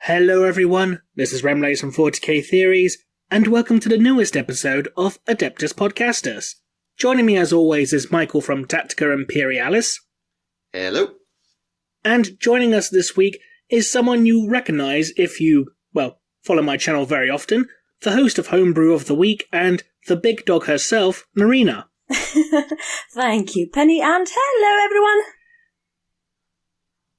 Hello everyone, this is Remleiz from 40k Theories, and welcome to the newest episode of Adeptus Podcastus. Joining me as always is Michael from Tactica Imperialis. Hello. And joining us this week is someone you recognise if you, follow my channel very often, the host of Homebrew of the Week and the big dog herself, Naerina. Thank you, Penny, and hello everyone!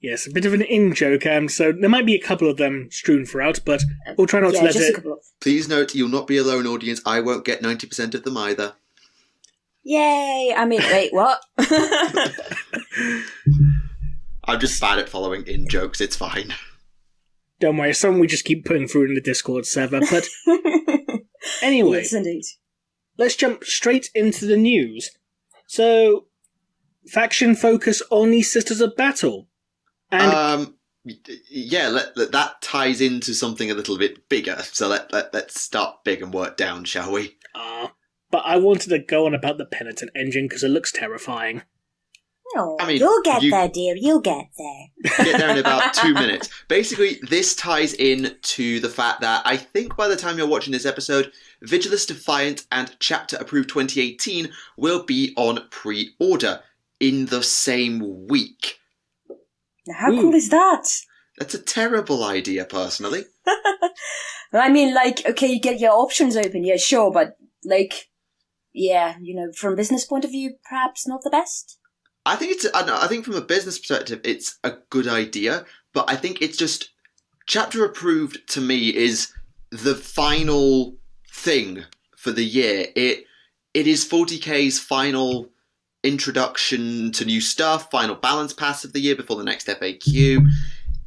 Yes, a bit of an in-joke, so there might be a couple of them strewn throughout, but we'll try not to let just it... a couple of... Please note, you'll not be alone, audience. I won't get 90% of them either. Yay! I mean, wait, what? I'm just bad at following in-jokes, it's fine. Don't worry, some we just keep putting through in the Discord server, but... Anyway, yes, indeed. Let's jump straight into the news. So, faction focus on the Sisters of Battle. And that ties into something a little bit bigger. So let's start big and work down, shall we? But I wanted to go on about the Penitent engine because it looks terrifying. Oh, you'll get there, dear. You'll get there. Get there in about 2 minutes. Basically, this ties in to the fact that I think by the time you're watching this episode, Vigilis Defiant and Chapter Approved 2018 will be on pre-order in the same week. How cool is that? That's a terrible idea, personally. I mean, okay, you get your options open, yeah, sure, but, from a business point of view, perhaps not the best? I think from a business perspective, it's a good idea, but I think it's just Chapter Approved to me is the final thing for the year. It is 40k's final introduction to new stuff, final balance pass of the year before the next FAQ.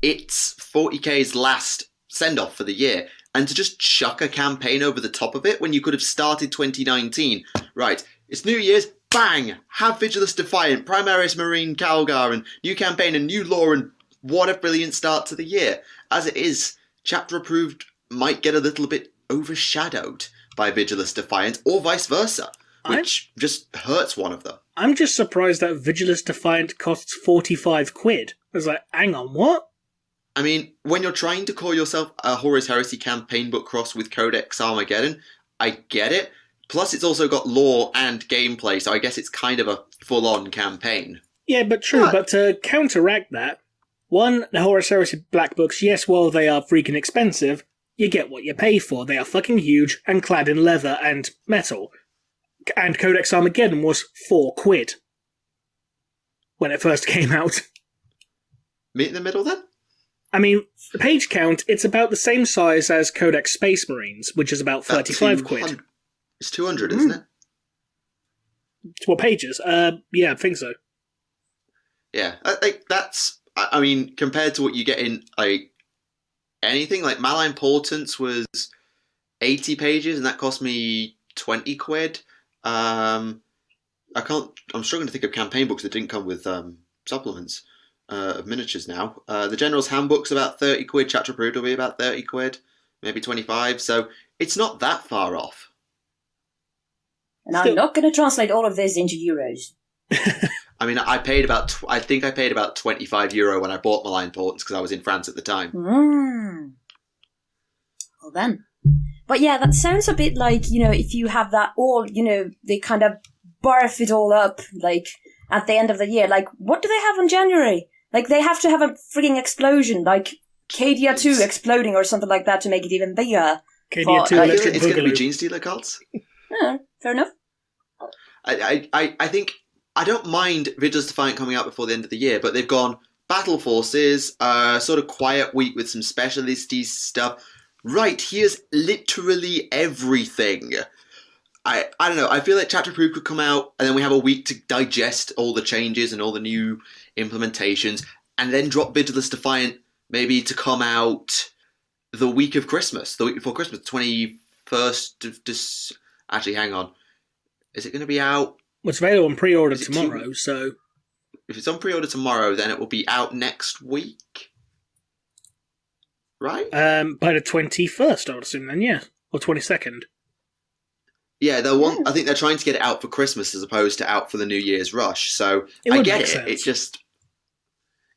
It's 40k's last send-off for the year, and to just chuck a campaign over the top of it when you could have started 2019. Right, it's New Year's, bang! Have Vigilis Defiant, Primaris Marine Calgar, and new campaign and new lore, and what a brilliant start to the year. As it is, Chapter Approved might get a little bit overshadowed by Vigilis Defiant, or vice versa, which just hurts one of them. I'm just surprised that Vigilis Defiant costs 45 quid. I was like, hang on, what? I mean, when you're trying to call yourself a Horus Heresy campaign book cross with Codex Armageddon, I get it. Plus, it's also got lore and gameplay, so I guess it's kind of a full-on campaign. Yeah, but true, but to counteract that, one, the Horus Heresy Black Books, yes, while they are freaking expensive, you get what you pay for. They are fucking huge and clad in leather and metal. And Codex Armageddon was 4 quid when it first came out. Meet in the middle, then? I mean, the page count, it's about the same size as Codex Space Marines, which is about 35 quid. It's 200, isn't it? What pages? Yeah, I think so. Yeah, I mean, compared to what you get in, anything, Malign Portents was 80 pages, and that cost me 20 quid. I'm struggling to think of campaign books that didn't come with supplements of miniatures now. The General's Handbook's about 30 quid, Chapter Approved will be about 30 quid, maybe 25, so it's not that far off. And I'm not going to translate all of this into euros. I mean, I paid about 25 euro when I bought Malign Portents because I was in France at the time. Well then. But yeah, that sounds a bit like, if you have that all, they kind of barf it all up, at the end of the year. What do they have in January? They have to have a freaking explosion, Cadia 2 exploding or something like that to make it even bigger. Cadia 2 Electric It's going to be Gene Stealer cults. Yeah, fair enough. I think I don't mind Vigilis Defiant coming out before the end of the year, but they've gone Battle Forces, sort of quiet week with some specialisty stuff. Right, here's literally everything. I don't know, I feel like Chapter Approved could come out, and then we have a week to digest all the changes and all the new implementations, and then drop Vigilis Defiant maybe to come out the week of Christmas, the week before Christmas, 21st of this. Actually, hang on. Is it going to be out? Well, it's available on pre-order tomorrow, so... If it's on pre-order tomorrow, then it will be out next week. Right? By the 21st, I would assume then, yeah. Or 22nd. Yeah, I think they're trying to get it out for Christmas as opposed to out for the New Year's rush, so I get it. It's just...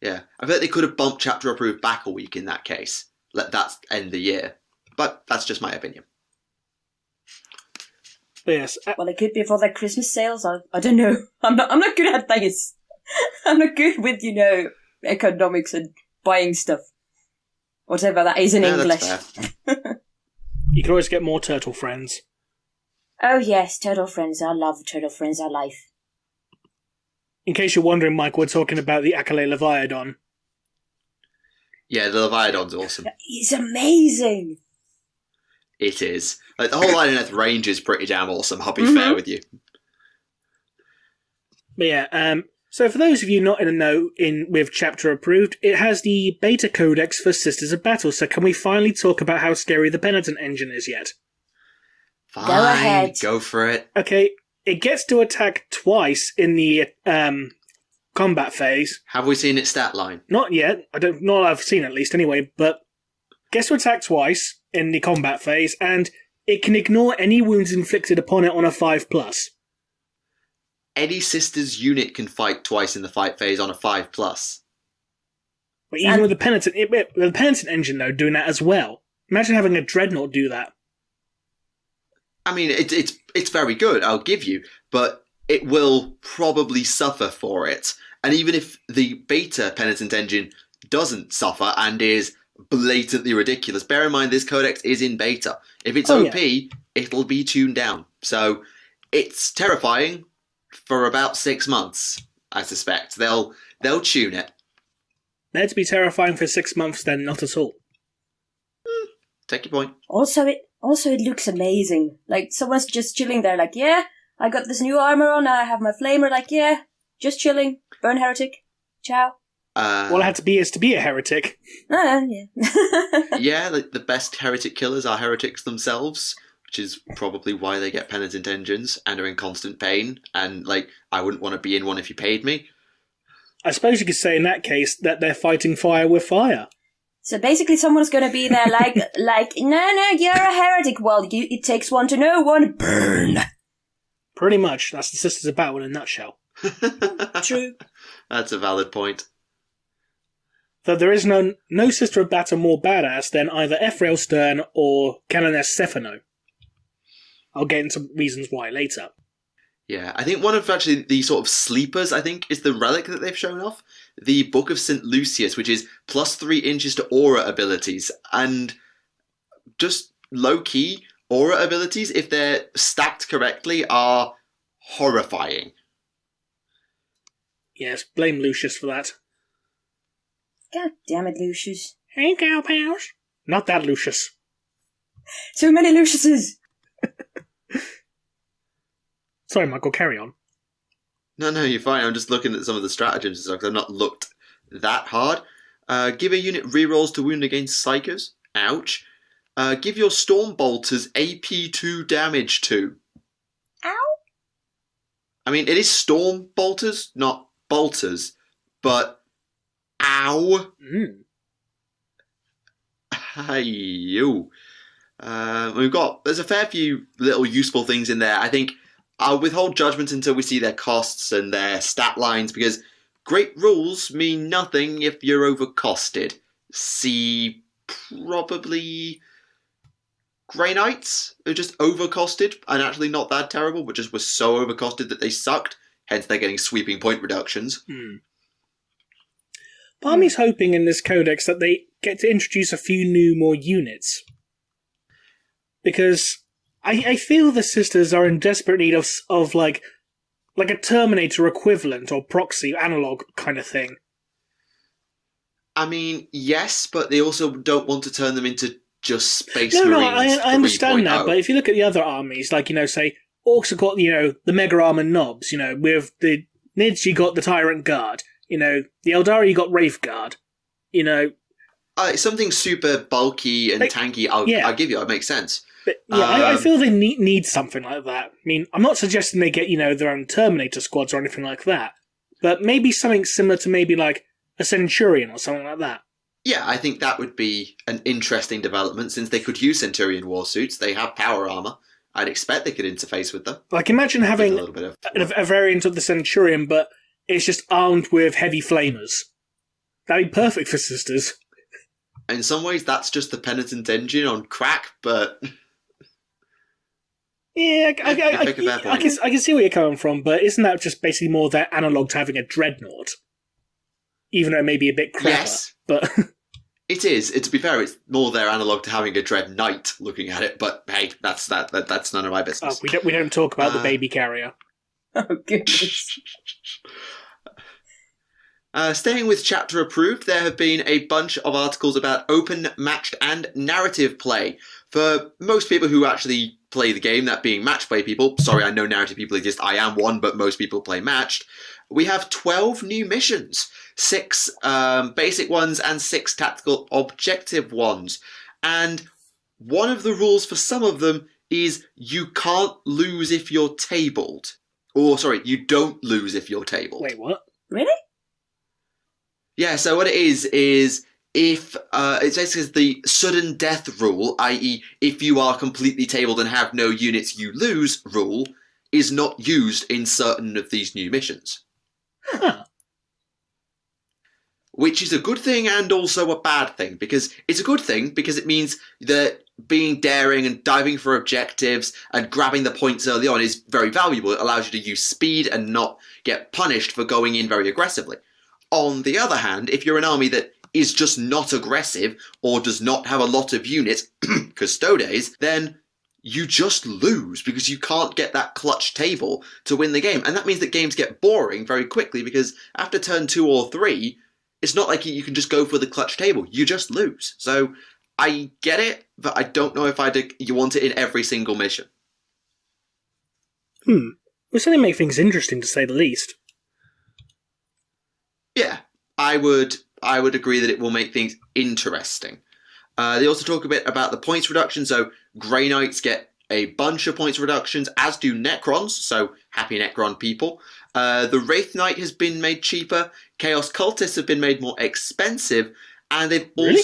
Yeah. I bet they could have bumped Chapter Approved back a week in that case. let that end the year. But that's just my opinion. Yes. Well, it could be for their Christmas sales. I don't know. I'm not good at this. I'm not good with, economics and buying stuff. Whatever that is in English. That's fair. You can always get more turtle friends. Oh yes, turtle friends. I love turtle friends. Are life. In case you're wondering, Mike, we're talking about the Accolade Leviathan. Yeah, the Leviathan's awesome. It's amazing. It is. Like, the whole Lioneth range is pretty damn awesome, I'll be fair with you. But yeah, so for those of you not in the know with Chapter Approved, it has the beta codex for Sisters of Battle, so can we finally talk about how scary the Penitent engine is yet? Fine, Go ahead. Go for it. Okay, it gets to attack twice in the combat phase. Have we seen its stat line? Not yet. Not I've seen at least anyway, but gets to attack twice in the combat phase, and it can ignore any wounds inflicted upon it on a 5+. Any Sisters unit can fight twice in the fight phase on a 5+. But even with the Penitent engine, though, doing that as well. Imagine having a Dreadnought do that. I mean, it's very good, I'll give you, but it will probably suffer for it. And even if the beta Penitent engine doesn't suffer and is blatantly ridiculous, bear in mind this codex is in beta. If it's OP, it'll be tuned down. So it's terrifying for about 6 months, I suspect. They'll tune it. There to be terrifying for 6 months, then not at all. Take your point. Also, it looks amazing. Like, someone's just chilling there, like, yeah, I got this new armor on, I have my flamer, like, yeah, just chilling. Burn heretic. Ciao. All I had to be is to be a heretic. Yeah. Yeah, like the best heretic killers are heretics themselves, which is probably why they get penitent engines and are in constant pain. And, like, I wouldn't want to be in one if you paid me. I suppose you could say in that case that they're fighting fire with fire. So basically someone's going to be there like, no, you're a heretic. Well, it takes one to know one. Burn. Pretty much. That's the Sisters of Battle in a nutshell. True. That's a valid point. Though there is no Sister of Battle more badass than either Ephrael Stern or Canoness Stephano. I'll get into reasons why later. Yeah, I think one of actually the sort of sleepers, I think, is the relic that they've shown off. The Book of St. Lucius, which is plus 3 inches to aura abilities. And just low-key, aura abilities, if they're stacked correctly, are horrifying. Yes, blame Lucius for that. God damn it, Lucius. Hey, cow pals. Not that Lucius. Too many Luciuses. Sorry, Michael, carry on. No, you're fine. I'm just looking at some of the stratagems and stuff because I've not looked that hard. Give a unit rerolls to wound against psychers. Ouch. Give your storm bolters AP2 damage to. Ow. I mean, it is storm bolters, not bolters, but ow. Hey, you. There's a fair few little useful things in there. I think I'll withhold judgment until we see their costs and their stat lines, because great rules mean nothing if you're overcosted. See, probably Grey Knights are just overcosted and actually not that terrible, but just were so overcosted that they sucked. Hence, they're getting sweeping point reductions. Part of me's hoping in this codex that they get to introduce a few more units. Because I feel the Sisters are in desperate need of like a Terminator equivalent or proxy analog kind of thing. I mean, yes, but they also don't want to turn them into just Space No, Marines. I understand that, 3.0. but if you look at the other armies, like, say, Orcs have got, the Mega Armor Knobs, with the Nids you got the Tyrant Guard, the Eldari you got Wraith Guard, Something super bulky and tanky, I'll give you, it makes sense. But, I feel they need something like that. I mean, I'm not suggesting they get, their own Terminator squads or anything like that, but maybe something similar to maybe like a Centurion or something like that. Yeah, I think that would be an interesting development, since they could use Centurion warsuits. They have power armor. I'd expect they could interface with them. Like, imagine having a little bit of a variant of the Centurion, but it's just armed with heavy flamers. That'd be perfect for Sisters. in some ways, that's just the Penitent engine on crack, but... Yeah, I can see where you're coming from, but isn't that just basically more their analogue to having a dreadnought? Even though it may be a bit crapper, yes, but... It is. To be fair, it's more their analogue to having a dread knight looking at it, but hey, that's none of my business. Oh, we don't talk about the baby carrier. Oh, goodness. Staying with Chapter Approved, there have been a bunch of articles about open, matched, and narrative play. For most people who actually play the game, that being match play people, sorry, I know narrative people exist, I am one, but most people play matched, we have 12 new missions, 6 basic ones and 6 tactical objective ones. And one of the rules for some of them is you can't lose if you're tabled. Or, sorry, you don't lose if you're tabled. Wait, what? Really? Yeah, so what it is if it's basically the sudden death rule, i.e. if you are completely tabled and have no units, you lose rule, is not used in certain of these new missions. Huh. Which is a good thing and also a bad thing, because it's a good thing because it means that being daring and diving for objectives and grabbing the points early on is very valuable. It allows you to use speed and not get punished for going in very aggressively. On the other hand, if you're an army that is just not aggressive or does not have a lot of units, custodes, then you just lose because you can't get that clutch table to win the game. And that means that games get boring very quickly because after turn 2 or 3, it's not like you can just go for the clutch table. You just lose. So I get it, but I don't know if you want it in every single mission. Well, certainly make things interesting to say the least. Yeah, I would agree that it will make things interesting. They also talk a bit about the points reduction, so Grey Knights get a bunch of points reductions, as do Necrons, so happy Necron people. The Wraith Knight has been made cheaper, Chaos Cultists have been made more expensive, and they've also... Really?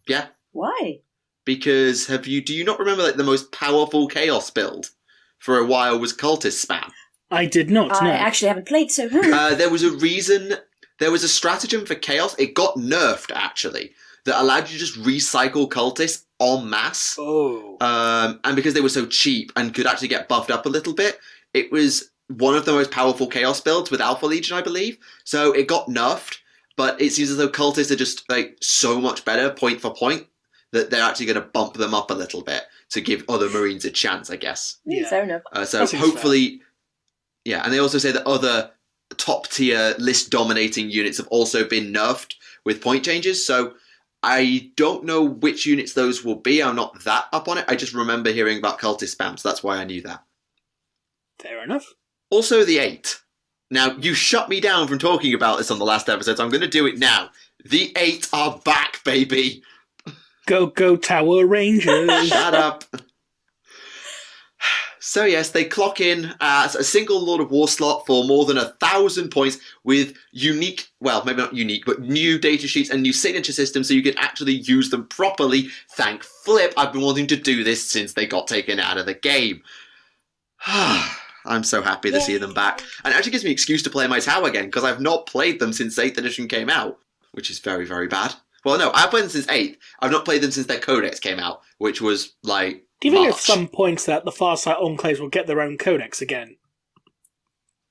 Yeah. Why? Because do you not remember like the most powerful Chaos build for a while was Cultist spam? I did not, no. I actually haven't played, so... There was a reason... There was a stratagem for Chaos. It got nerfed, actually, that allowed you to just recycle cultists en masse. Oh. And because they were so cheap and could actually get buffed up a little bit, it was one of the most powerful Chaos builds with Alpha Legion, I believe. So it got nerfed, but it seems as though cultists are just like so much better point for point that they're actually going to bump them up a little bit to give other Marines a chance, I guess. Yeah, fair enough. So hopefully... Yeah, and they also say that other top-tier list-dominating units have also been nerfed with point changes, so I don't know which units those will be. I'm not that up on it. I just remember hearing about cultist spam, so that's why I knew that. Fair enough. Also, the 8. Now, you shut me down from talking about this on the last episode, so I'm going to do it now. The 8 are back, baby! Go Tower Rangers! Shut up! So yes, they clock in as a single Lord of War slot for more than 1,000 points with unique, well, maybe not unique, but new data sheets and new signature systems so you can actually use them properly. Thank Flip, I've been wanting to do this since they got taken out of the game. I'm so happy to see them back. And it actually gives me an excuse to play my tower again, because I've not played them since 8th edition came out, which is very, very bad. Well, no, I've played them since 8th. I've not played them since their codex came out, which was, like, do you think March. at some point that the Farsight Enclaves will get their own codex again?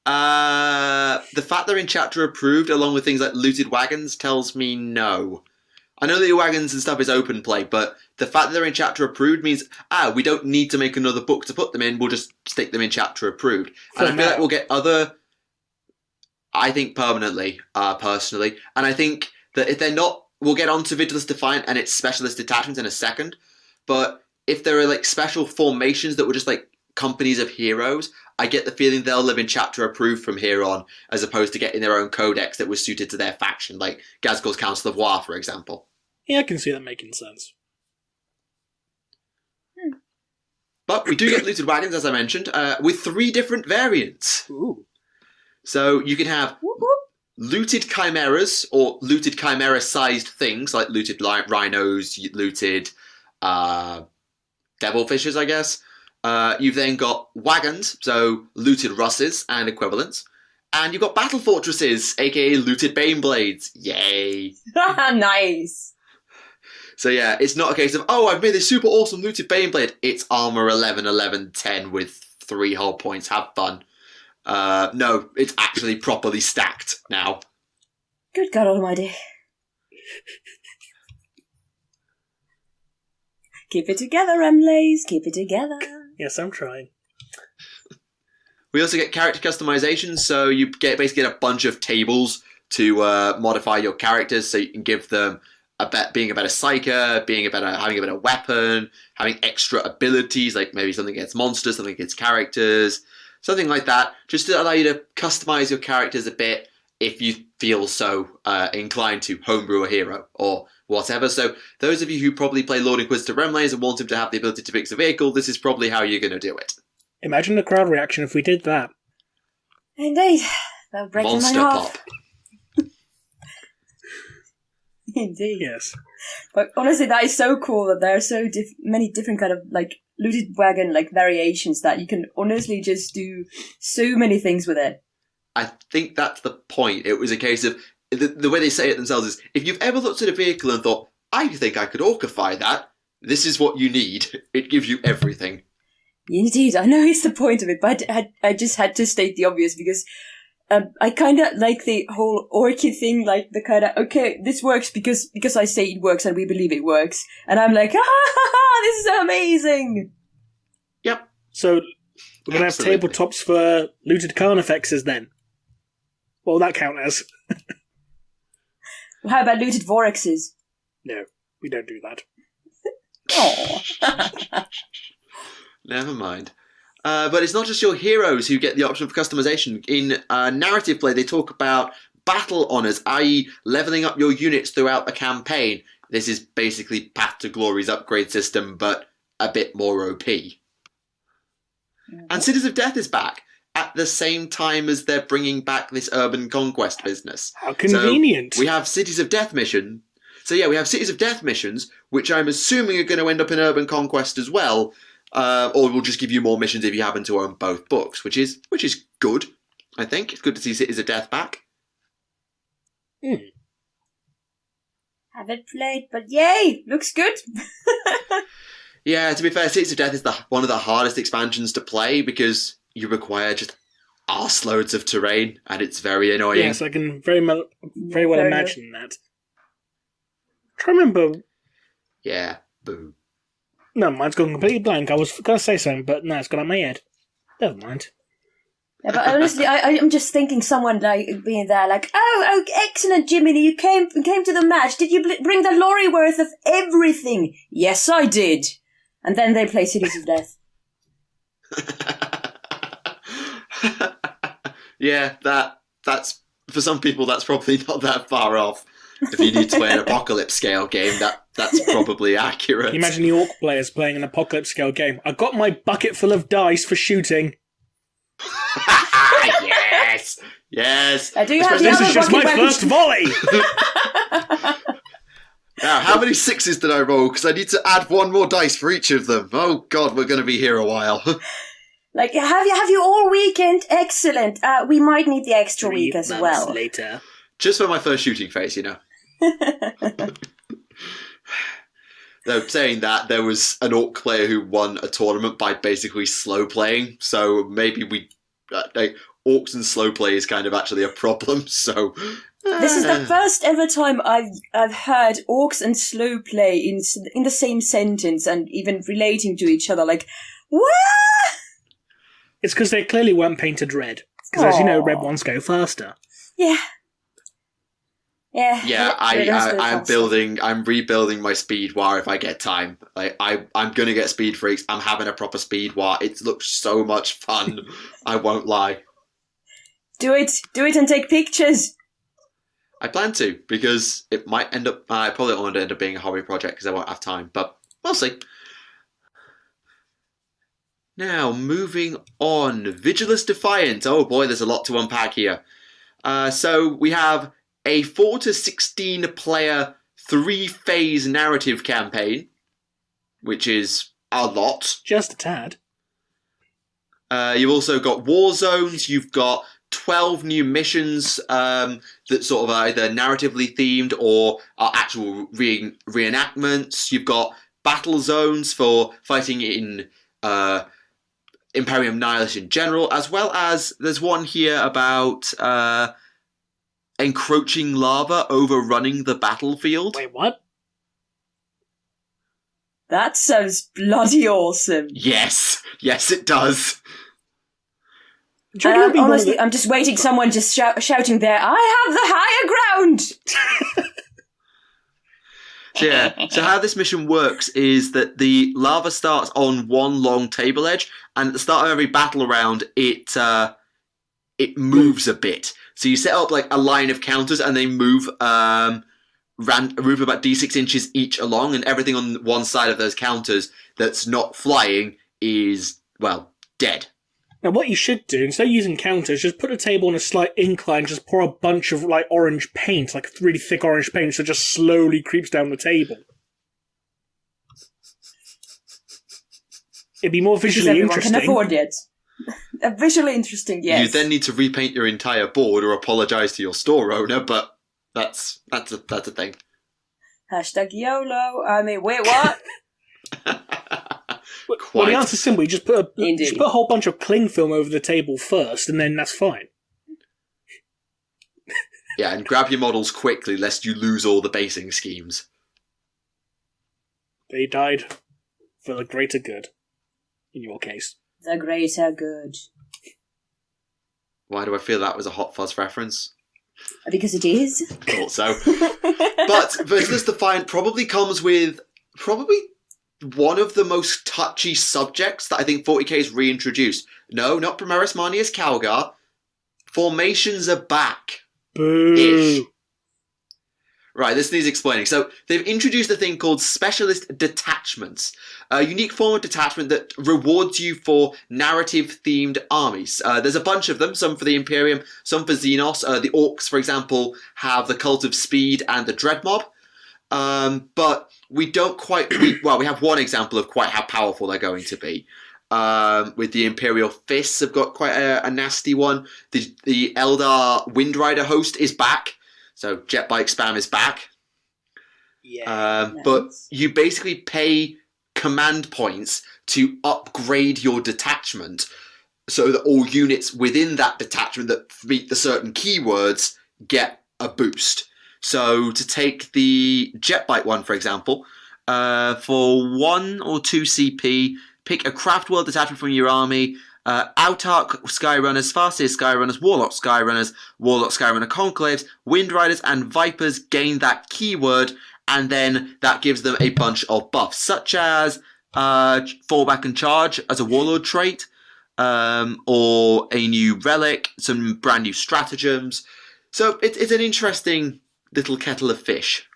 The fact they're in chapter approved, along with things like looted wagons, tells me no. I know that your wagons and stuff is open play, but the fact that they're in chapter approved means, we don't need to make another book to put them in, we'll just stick them in chapter approved. And I feel like we'll get other... I think permanently, personally. And I think that if they're not... We'll get on to Vigilis Defiant and its specialist detachments in a second, but if there are like special formations that were just like companies of heroes, I get the feeling they'll live in chapter approved from here on, as opposed to getting their own codex that was suited to their faction, like Gazgul's Council of War, for example. Yeah, I can see that making sense. But we do get looted wagons, as I mentioned, with 3 different variants. Ooh. So you can have looted chimeras, or looted chimera-sized things, like looted rhinos, looted devilfishes, I guess. You've then got wagons, so looted russes and equivalents. And you've got battle fortresses, aka looted baneblades. Yay! Nice! So yeah, it's not a case of, oh, I've made this super awesome looted Baneblade. It's armor 11, 11, 10 with 3 hull points. Have fun. No, it's actually properly stacked now. Good God Almighty. Keep it together, Remleiz. Keep it together. Yes, I'm trying. We also get character customization, so you basically get a bunch of tables to modify your characters, so you can give them being a better psyker, having a better weapon, having extra abilities, like maybe something against monsters, something against characters, something like that, just to allow you to customize your characters a bit if you feel so inclined to homebrew a hero or whatever. So those of you who probably play Lord Inquisitor Remleiz and want him to have the ability to fix a vehicle, this is probably how you're going to do it. Imagine the crowd reaction if we did that. Indeed. That would break my Monster heart. pop. Indeed. Yes. But honestly, that is so cool that there are so many different kind of like looted wagon like variations that you can honestly just do so many things with it. I think that's the point. It was a case of, the way they say it themselves is, if you've ever looked at a vehicle and thought, I think I could orcify that, this is what you need. It gives you everything. Indeed, I know it's the point of it, but I just had to state the obvious because I kind of like the whole orchid thing, like the kind of, okay, this works because I say it works and we believe it works. And I'm like, this is amazing! Yep. So, we're going to have Absolutely. tabletops for looted Carnifexes then. What will that count as? How about looted Vorexes? No, we don't do that. Oh. Never mind. But it's not just your heroes who get the option for customization. In narrative play, they talk about battle honours, i.e. levelling up your units throughout the campaign. This is basically Path to Glory's upgrade system, but a bit more OP. And Cities of Death is back at the same time as they're bringing back this urban conquest business. How convenient. So we have Cities of Death mission. So yeah, we have Cities of Death missions, which I'm assuming are going to end up in urban conquest as well. Or we'll just give you more missions if you happen to own both books, which is good, I think. It's good to see Cities of Death back. Haven't played, but yay! Looks good! Yeah, to be fair, Cities of Death is one of the hardest expansions to play because you require just arseloads of terrain, and it's very annoying. Yes, I can very well imagine that. I remember... Yeah, boo. No, mine's gone completely blank. I was going to say something, but no, it's gone out of my head. Never mind. Yeah, but honestly, I'm just thinking someone like being there, like, oh, excellent, Jiminy, you came to the match. Did you bring the lorry worth of everything? Yes, I did. And then they play Cities of Death. Yeah, that's for some people that's probably not that far off. If you need to play an apocalypse scale game, that's probably accurate. Can you imagine the orc players playing an apocalypse scale game? I got my bucket full of dice for shooting. Yes. I do have the This other is just my rocket first volley. Now, how many 6s did I roll? Because I need to add one more dice for each of them. Oh God, we're going to be here a while. Like, have you all weekend? Excellent. We might need the extra 3 week as months well. later. Just for my first shooting phase, you know. Though saying that, there was an orc player who won a tournament by basically slow playing. So maybe orcs and slow play is kind of actually a problem. So This is the first ever time I've heard orcs and slow play in the same sentence and even relating to each other. Like, what? It's because they clearly weren't painted red. Because as you know, red ones go faster. Yeah. Yeah. Yeah, I'm rebuilding my speed war if I get time. Like I'm gonna get speed freaks. I'm having a proper speed war. It looks so much fun. I won't lie. Do it and take pictures. I plan to, because it might end up, I probably won't end up being a hobby project because I won't have time, but we'll see. Now, moving on. Vigilis Defiant. Oh boy, there's a lot to unpack here. So we have a 4 to 16 player 3-phase narrative campaign, which is a lot. Just a tad. You've also got war zones, you've got 12 new missions that sort of are either narratively themed or are actual reenactments. You've got battle zones for fighting in Imperium Nihilus in general, as well as there's one here about encroaching lava overrunning the battlefield. Wait, what? That sounds bloody awesome. Yes, it does. Honestly, I'm just waiting. Someone just shouting there, I have the higher ground! So how this mission works is that the lava starts on one long table edge, and at the start of every battle round, it moves a bit. So you set up like a line of counters, and they move about D6 inches each along, and everything on one side of those counters that's not flying is, well, dead. Now, what you should do, instead of using counters, just put a table on a slight incline, just pour a bunch of, like, orange paint, like really thick orange paint, so it just slowly creeps down the table. It'd be more visually interesting. Can afford it. Visually interesting, yes. You then need to repaint your entire board or apologise to your store owner, but that's a thing. Hashtag YOLO. I mean, wait, what? Well, the answer's simple. You just put a whole bunch of cling film over the table first, and then that's fine. Yeah, and grab your models quickly, lest you lose all the basing schemes. They died for the greater good, in your case. The greater good. Why do I feel that was a Hot Fuzz reference? Because it is. Thought so. But Vigilis Defiant probably comes with one of the most touchy subjects that I think 40k has reintroduced. No, not Primaris Marnius Calgar. Formations are back. Boo. Right, this needs explaining. So, they've introduced a thing called Specialist Detachments, a unique form of detachment that rewards you for narrative-themed armies. There's a bunch of them, some for the Imperium, some for Xenos. The Orcs, for example, have the Cult of Speed and the Dread Mob. But we don't quite... we have one example of quite how powerful they're going to be. With the Imperial Fists have got quite a nasty one. The Eldar Windrider host is back. So jet bike spam is back. Yeah. Nice. But you basically pay command points to upgrade your detachment so that all units within that detachment that meet the certain keywords get a boost. So to take the jet bike one, for example, for 1 or 2 CP, pick a Craft World detachment from your army. Autarch Skyrunners, Farseer Skyrunners, Warlock Skyrunner Conclaves, Windriders, and Vipers gain that keyword, and then that gives them a bunch of buffs, such as Fallback and Charge as a Warlord trait, or a new relic, some brand new stratagems. So it's an interesting little kettle of fish.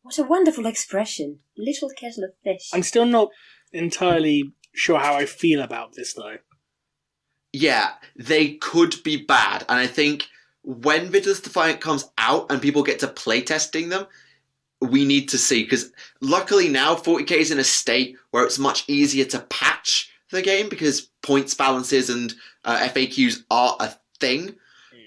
What a wonderful expression. Little kettle of fish. I'm still not entirely sure how I feel about this, though. Yeah, they could be bad, and I think when Vigilis Defiant comes out and people get to playtesting them, we need to see, because luckily now 40k is in a state where it's much easier to patch the game because points balances and FAQs are a thing.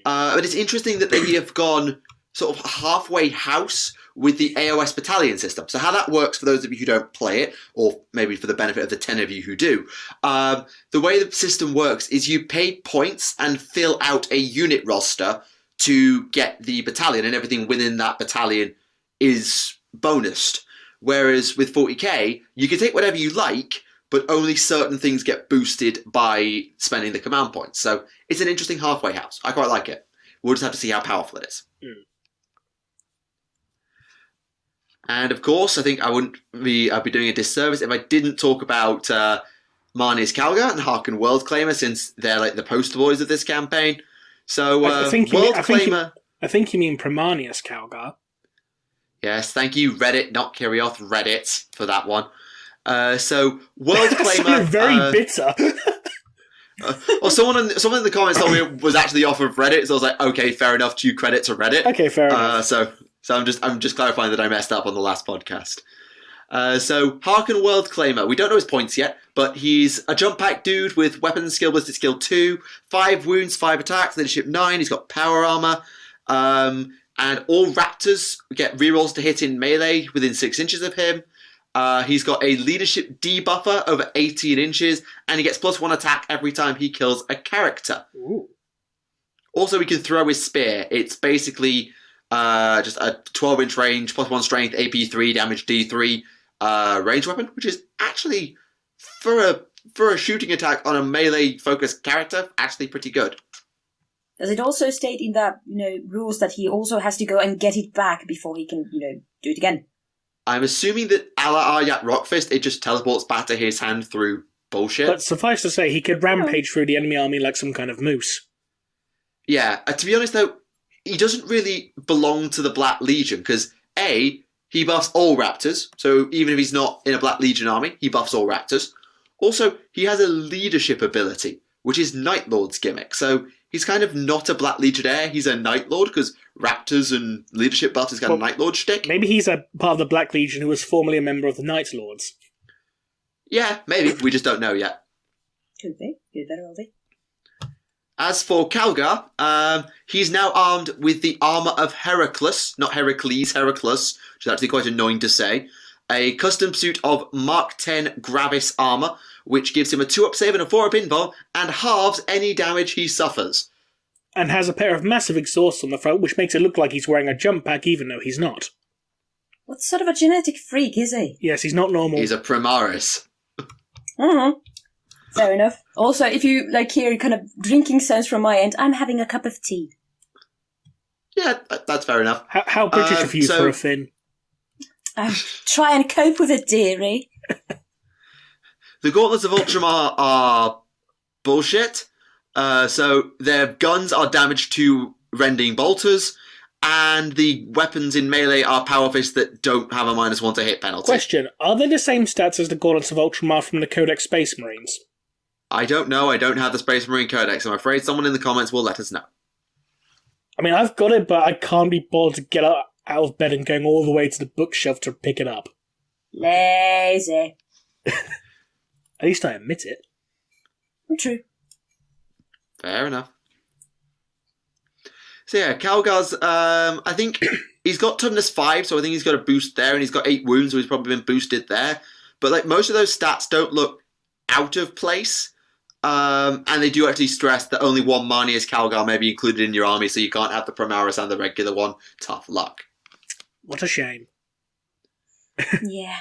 But it's interesting that they have gone sort of halfway house with the Aos Battalion System. So how that works for those of you who don't play it, or maybe for the benefit of the 10 of you who do, the way the system works is you pay points and fill out a unit roster to get the battalion, and everything within that battalion is bonused. Whereas with 40k, you can take whatever you like, but only certain things get boosted by spending the command points. So it's an interesting halfway house. I quite like it. We'll just have to see how powerful it is. And of course, I think I'd be doing a disservice if I didn't talk about Marnius Calgar and Harken World Claimer, since they're like the poster boys of this campaign. So I think you mean Primanius Calgar. Yes, thank you, Reddit, not Kirioth, Reddit, for that one. So World Claimer... very bitter. Well, someone in the comments told me it was actually off of Reddit, so I was like, okay, fair enough, due credit to Reddit. Okay, fair enough. So I'm just clarifying that I messed up on the last podcast. So, Harken World Claimer. We don't know his points yet, but he's a jump pack dude with weapons skill, ballistic skill 2, 5 wounds, 5 attacks, leadership 9. He's got power armor. And all raptors get rerolls to hit in melee within 6 inches of him. He's got a leadership debuffer over 18 inches, and he gets +1 attack every time he kills a character. Ooh. Also, he can throw his spear. It's basically just a 12-inch range, +1 strength, AP 3, damage D3 range weapon, which is actually, for a shooting attack on a melee-focused character, actually pretty good. Does it also state in the rules that he also has to go and get it back before he can do it again? I'm assuming that a la Aryat Rockfist, it just teleports back to his hand through bullshit. But suffice to say, he could rampage through the enemy army like some kind of moose. Yeah, to be honest though, he doesn't really belong to the Black Legion, because A, he buffs all raptors, so even if he's not in a Black Legion army, he buffs all raptors. Also, he has a leadership ability, which is Night Lord's gimmick, so he's kind of not a Black Legionnaire, he's a Night Lord, because raptors and leadership buffs is kind of Night Lord shtick. Maybe he's a part of the Black Legion who was formerly a member of the Night Lords. Yeah, maybe, we just don't know yet. Could be, could very well be. As for Calgar, he's now armed with the armour of Heracles, not Heracles, Heracles, which is actually quite annoying to say. A custom suit of Mark 10 Gravis armour, which gives him a 2-up save and a 4-up invuln, and halves any damage he suffers. And has a pair of massive exhausts on the front, which makes it look like he's wearing a jump pack, even though he's not. What sort of a genetic freak is he? Yes, he's not normal. He's a Primaris. Mm-hmm. Fair enough. Also, if you hear kind of drinking sounds from my end, I'm having a cup of tea. Yeah, that's fair enough. How British of you for a Finn? Try and cope with it, dearie. The Gauntlets of Ultramar are bullshit. So their guns are damaged to rending bolters, and the weapons in melee are power fists that don't have a -1 to hit penalty. Question, are they the same stats as the Gauntlets of Ultramar from the Codex Space Marines? I don't know, I don't have the Space Marine Codex. I'm afraid someone in the comments will let us know. I mean, I've got it, but I can't be bothered to get out of bed and going all the way to the bookshelf to pick it up. Lazy. At least I admit it. True. Fair enough. So yeah, Calgar's, I think he's got toughness 5, so I think he's got a boost there, and he's got 8 wounds, so he's probably been boosted there. But most of those stats don't look out of place. And they do actually stress that only one Marnius Calgar may be included in your army, so you can't have the Primaris and the regular one. Tough luck. What a shame. Yeah.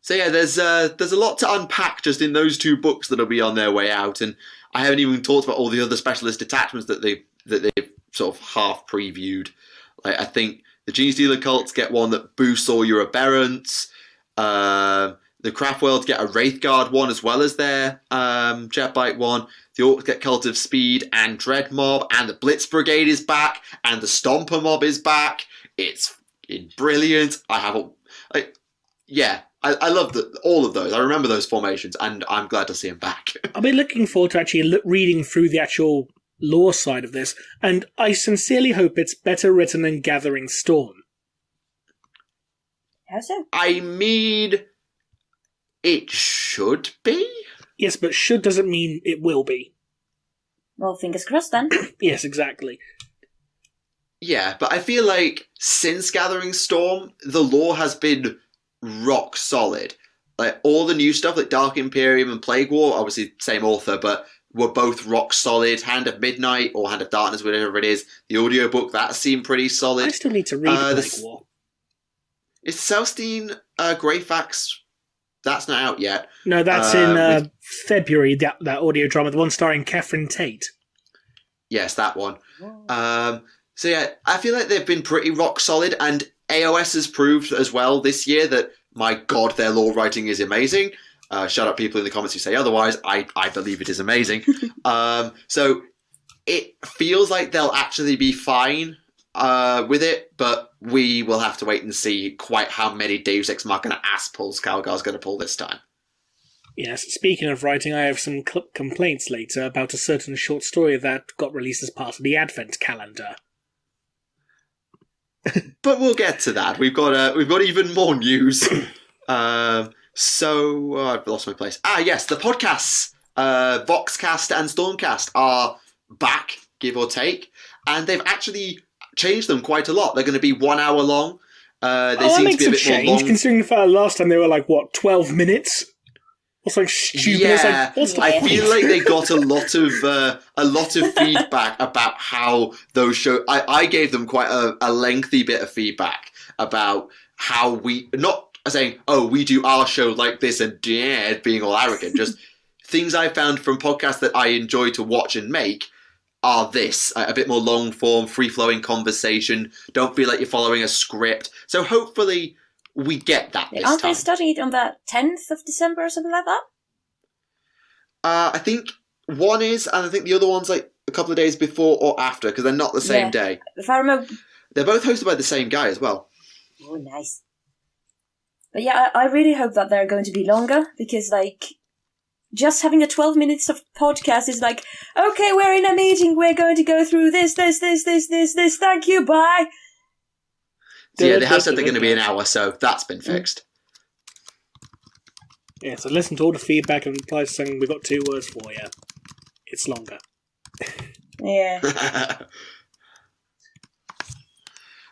So yeah, there's a lot to unpack just in those 2 books that'll be on their way out, and I haven't even talked about all the other specialist detachments that they've sort of half previewed. I think the Gene Stealer cults get one that boosts all your aberrants. The Craft Worlds get a Wraithguard one as well as their Jetbite one. The Orcs get Cult of Speed and Dread Mob, and the Blitz Brigade is back, and the Stomper Mob is back. It's brilliant. I love all of those. I remember those formations, and I'm glad to see them back. I'll be looking forward to actually reading through the actual lore side of this, and I sincerely hope it's better written than Gathering Storm. How so? I mean, it should be. Yes, but should doesn't mean it will be. Well, fingers crossed then. Yes, exactly. Yeah, but I feel like since Gathering Storm, the lore has been rock solid. All the new stuff, like Dark Imperium and Plague War, obviously same author, but were both rock solid. Hand of Midnight or Hand of Darkness, whatever it is. The audiobook, that seemed pretty solid. I still need to read Plague War. Is Celestine Greyfax? That's not out yet. No, that's in February, that audio drama, the one starring Catherine Tate. Yes, that one. So yeah, I feel like they've been pretty rock solid, and AOS has proved as well this year that, my god, their lore writing is amazing. Shut up people in the comments who say otherwise. I believe it is amazing. So it feels like they'll actually be fine with it, but we will have to wait and see quite how many Deus Ex Machina ass pulls Calgar's going to pull this time. Yes, speaking of writing, I have some complaints later about a certain short story that got released as part of the Advent calendar. But we'll get to that. We've got even more news. I've lost my place. Yes, the podcasts, Voxcast and Stormcast, are back, give or take, and they've actually changed them quite a lot. They're going to be 1 hour long. They seem to be a bit more long. Considering the fact last time they were 12 minutes. It's stupid. Yeah, what's the I point? feel like they got a lot of feedback about how those shows. I gave them quite a lengthy bit of feedback about how we not saying, "Oh, we do our show like this," and being all arrogant. Just things I found from podcasts that I enjoy to watch and make are this a bit more long form, free flowing conversation. Don't feel like you're following a script. So hopefully we get that this Aren't time. they starting it on the 10th of December or something like that? I think one is, and I think the other one's a couple of days before or after, because they're not the same day. If I remember... They're both hosted by the same guy as well. Oh, nice. But yeah, I really hope that they're going to be longer, because, just having a 12 minutes of podcast is okay, we're in a meeting, we're going to go through this, thank you, bye. So yeah, they have said they're going to be an hour, so that's been fixed. Yeah, so listen to all the feedback and replies saying we've got 2 words for you. It's longer. Yeah.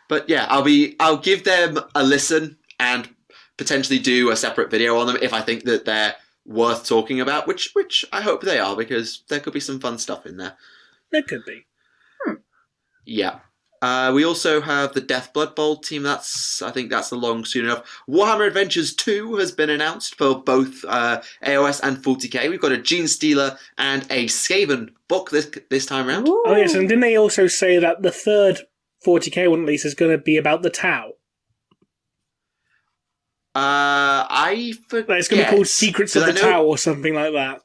But yeah, I'll give them a listen and potentially do a separate video on them if I think that they're worth talking about, which I hope they are, because there could be some fun stuff in there. There could be. Yeah. We also have the Death Blood Bowl team. I think that's along soon enough. Warhammer Adventures 2 has been announced for both AOS and 40k. We've got a Gene Stealer and a Skaven book this time around. Ooh. Oh yes, and didn't they also say that the third 40k one at least is going to be about the Tau? I forget. It's going to be called Secrets of the Tau or something like that.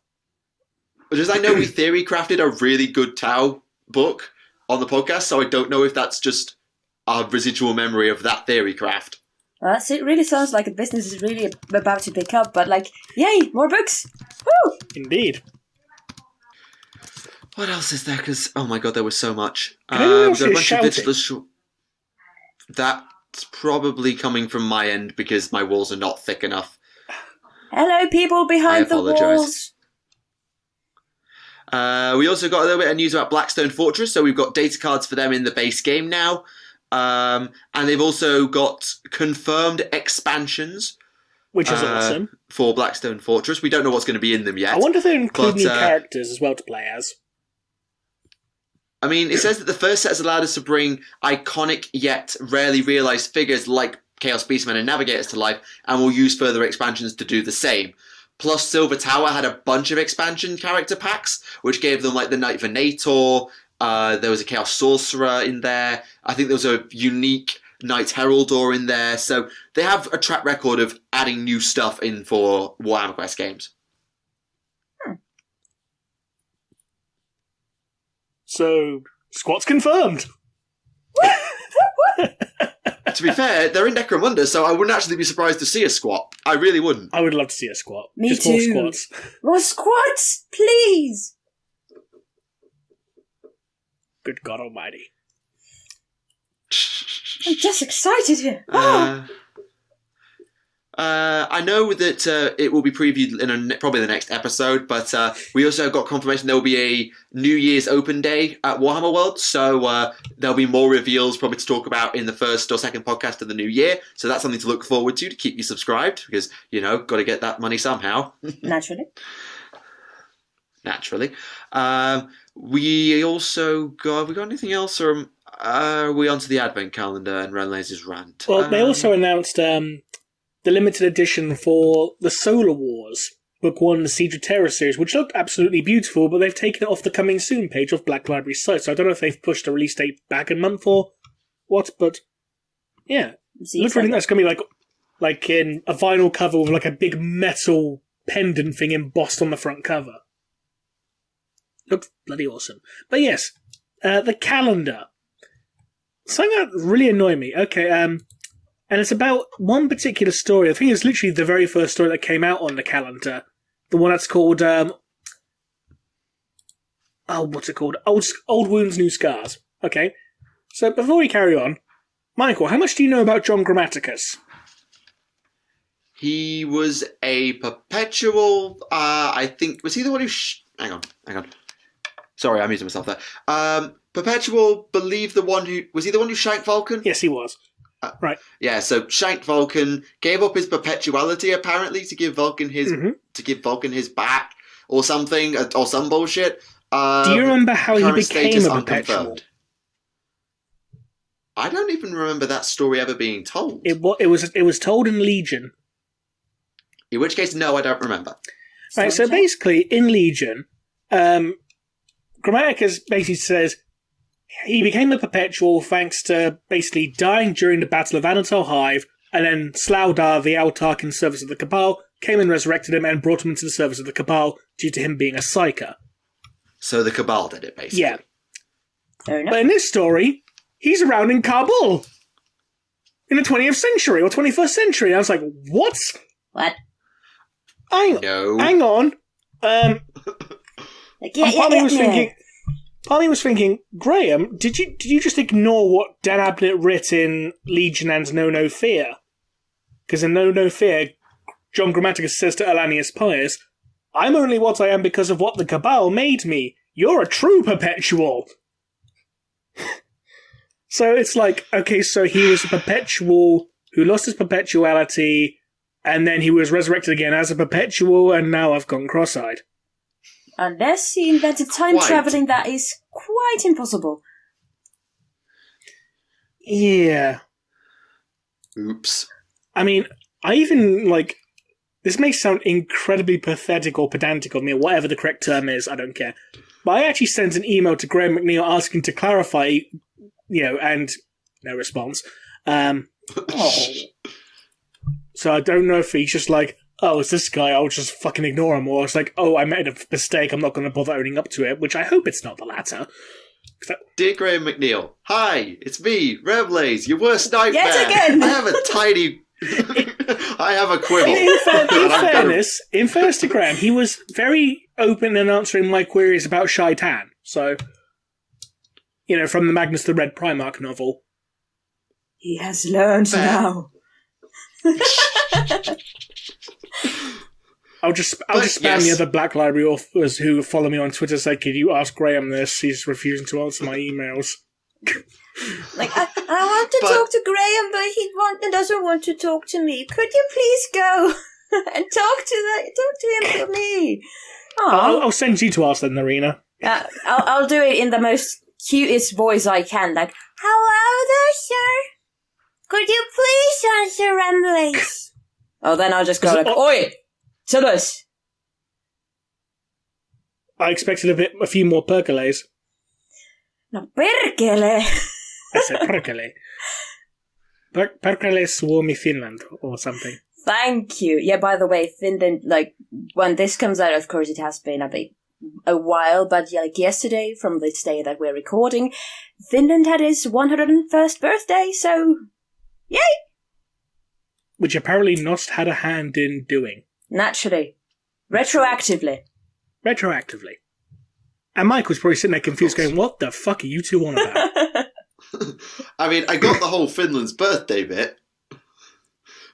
Because I know we theory crafted a really good Tau book on the podcast, so I don't know if that's just our residual memory of that theory craft. It really sounds like a business is really about to pick up, but yay, more books! Woo! Indeed. What else is there? Because, oh my god, there was so much. Can anyone else got a hear bunch shouting? of That's probably coming from my end because my walls are not thick enough. Hello, people behind the apologise. walls! We also got a little bit of news about Blackstone Fortress, so we've got data cards for them in the base game now. And they've also got confirmed expansions. Which is awesome. For Blackstone Fortress. We don't know what's going to be in them yet. I wonder if they include new characters as well to play as. I mean, it says that the first set has allowed us to bring iconic yet rarely realised figures like Chaos Beastmen and Navigators to life, and we'll use further expansions to do the same. Plus, Silver Tower had a bunch of expansion character packs, which gave them the Knight Venator. There was a Chaos Sorcerer in there. I think there was a unique Knight Heraldor in there. So they have a track record of adding new stuff in for Warhammer Quest games. So, squat's confirmed. To be fair, they're in Necromunda, so I wouldn't actually be surprised to see a squat. I really wouldn't. I would love to see a squat. Me Just too. more squats. More squats, please! Good God Almighty. I'm just excited here. I know that it will be previewed in probably the next episode, but we also got confirmation there will be a New Year's open day at Warhammer World, so there'll be more reveals probably to talk about in the first or second podcast of the new year, so that's something to look forward to keep you subscribed, because, got to get that money somehow. Naturally. We also got... we got anything else, or are we onto the advent calendar and Remleiz's rant? Well, they also announced the limited edition for the Solar Wars, Book 1, the Siege of Terror series, which looked absolutely beautiful, but they've taken it off the Coming Soon page of Black Library's site, so I don't know if they've pushed the release date back a month or what, but yeah. Looks really nice. It's going to be like in a vinyl cover with a big metal pendant thing embossed on the front cover. Looks bloody awesome. But yes, the calendar. Something that really annoyed me. Okay, and it's about one particular story. I think it's literally the very first story that came out on the calendar. The one that's called, what's it called? Old Wounds, New Scars. Okay. So before we carry on, Michael, how much do you know about John Grammaticus? He was a perpetual, I think, was he the one who... Hang on. Sorry, I'm using myself there. Perpetual, believe the one who... Was he the one who shanked Vulcan? Yes, he was. Right. Yeah, so shanked Vulcan, gave up his perpetuality, apparently, to give Vulcan his back, or something, or some bullshit. Do you remember how he became a perpetual? I don't even remember that story ever being told. It was told in Legion. In which case, no, I don't remember. Right, so basically, in Legion, Grammaticus basically says he became the Perpetual thanks to basically dying during the Battle of Anatal Hive, and then Slaudar, the Autarch in service of the Cabal, came and resurrected him and brought him into the service of the Cabal due to him being a Psyker. So the Cabal did it, basically. Yeah. Fair enough. But in this story, he's around in Kabul in the 20th century or 21st century. And I was like, what? What? Hang on. Part of me was thinking, Graham, did you just ignore what Dan Abnett writ in Legion and Know No Fear? Because in Know No Fear, John Grammaticus says to Alanius Pius, I'm only what I am because of what the Cabal made me. You're a true perpetual. So it's like, okay, so he was a perpetual who lost his perpetuality, and then he was resurrected again as a perpetual, and now I've gone cross-eyed. Unless he invented time traveling, that is quite impossible. Yeah. Oops. I mean, I even, this may sound incredibly pathetic or pedantic of me, or whatever the correct term is, I don't care. But I actually sent an email to Graham McNeil asking to clarify, and no response. So I don't know if he's just like, oh, it's this guy, I'll just fucking ignore him, or it's like, oh, I made a mistake, I'm not going to bother owning up to it, which I hope it's not the latter. Dear Graham McNeil, hi, it's me, Remleiz, your worst nightmare. Yet again! I have a tiny... I have a quibble. In fairness to Graham, he was very open in answering my queries about Shaitan, so, from the Magnus the Red Primarch novel. He has learned now. I'll just spam the other Black Library authors who follow me on Twitter say, could you ask Graham this? He's refusing to answer my emails. I want to talk to Graham, but he doesn't want to talk to me. Could you please go and talk to him for me? I'll send you to ask them, Naerina. I'll do it in the most cutest voice I can, like, hello there, sir. Could you please answer Remleiz? Then I'll just go like, oi, to us. I expected a few more percolays. No, perkele. I said perkele. Perkele suomi Finland, or something. Thank you. Yeah, by the way, Finland, when this comes out, of course it has been a while, but yesterday, from this day that we're recording, Finland had its 101st birthday, so... Yay! Which apparently Nost had a hand in doing. Naturally. Retroactively. And Michael's probably sitting there confused going, what the fuck are you two on about? I mean, I got the whole Finland's birthday bit,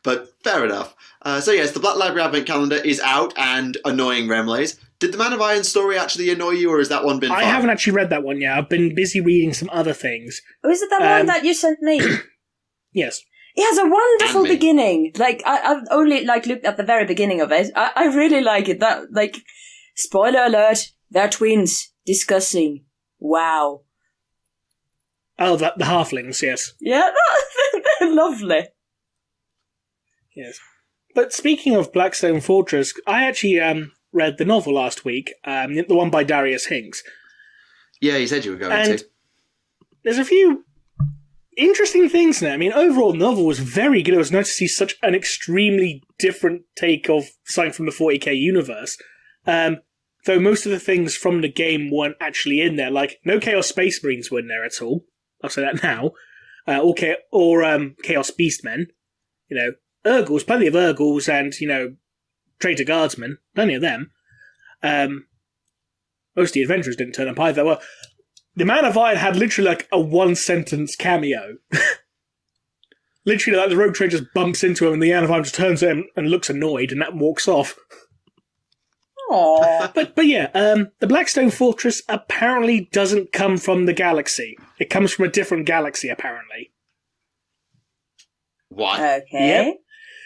but fair enough. So yes, the Black Library Advent Calendar is out and annoying Remleiz. Did the Man of Iron story actually annoy you, or has that one been fun? I haven't actually read that one yet. I've been busy reading some other things. Oh, is it the one that you sent me? Yes. It has a wonderful beginning. I've only, looked at the very beginning of it. I really like it. That, spoiler alert, they're twins. Discussing. Wow. Oh, the halflings, yes. Yeah, they're lovely. Yes. But speaking of Blackstone Fortress, I actually read the novel last week, the one by Darius Hinks. Yeah, you said you were going to. There's a few interesting things there. I mean, overall, the novel was very good. It was nice to see such an extremely different take of something from the 40k universe. Though most of the things from the game weren't actually in there. No Chaos Space Marines were in there at all. I'll say that now. Or Chaos Beastmen. Urgles, plenty of Urgles, and, Traitor Guardsmen, plenty of them. Most of the adventurers didn't turn up either. Well, the Man of Iron had literally a one-sentence cameo. Literally, like, the rogue trader just bumps into him, and the Anaheim just turns at him and looks annoyed, and that walks off. Aww. But yeah, the Blackstone Fortress apparently doesn't come from the galaxy. It comes from a different galaxy, apparently. What? Okay. Yep.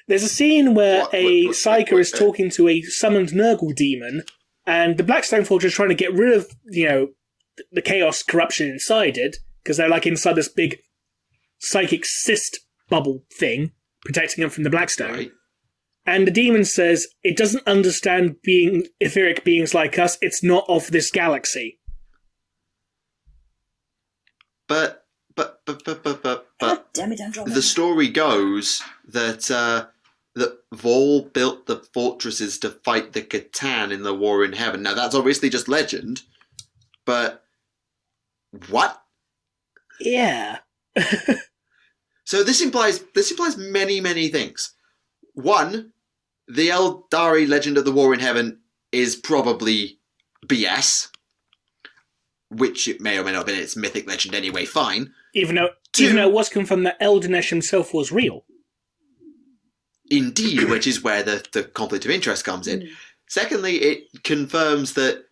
There's a scene where a What- Psyker is talking to a summoned Nurgle demon, and the Blackstone Fortress is trying to get rid of, the chaos corruption inside it, because they're like inside this big psychic cyst bubble thing, protecting them from the Blackstone. Right. And the demon says, it doesn't understand being etheric beings like us, it's not of this galaxy. But God damn it, Andromeda. the story goes that Vol built the fortresses to fight the Catan in the War in Heaven. Now that's obviously just legend, but what? Yeah. So this implies many things. One, the Eldari legend of the War in Heaven is probably BS, which it may or may not have been its mythic legend anyway, fine. Even though it was confirmed that Eldinesh himself was real. Indeed, which is where the conflict of interest comes in. Secondly, it confirms that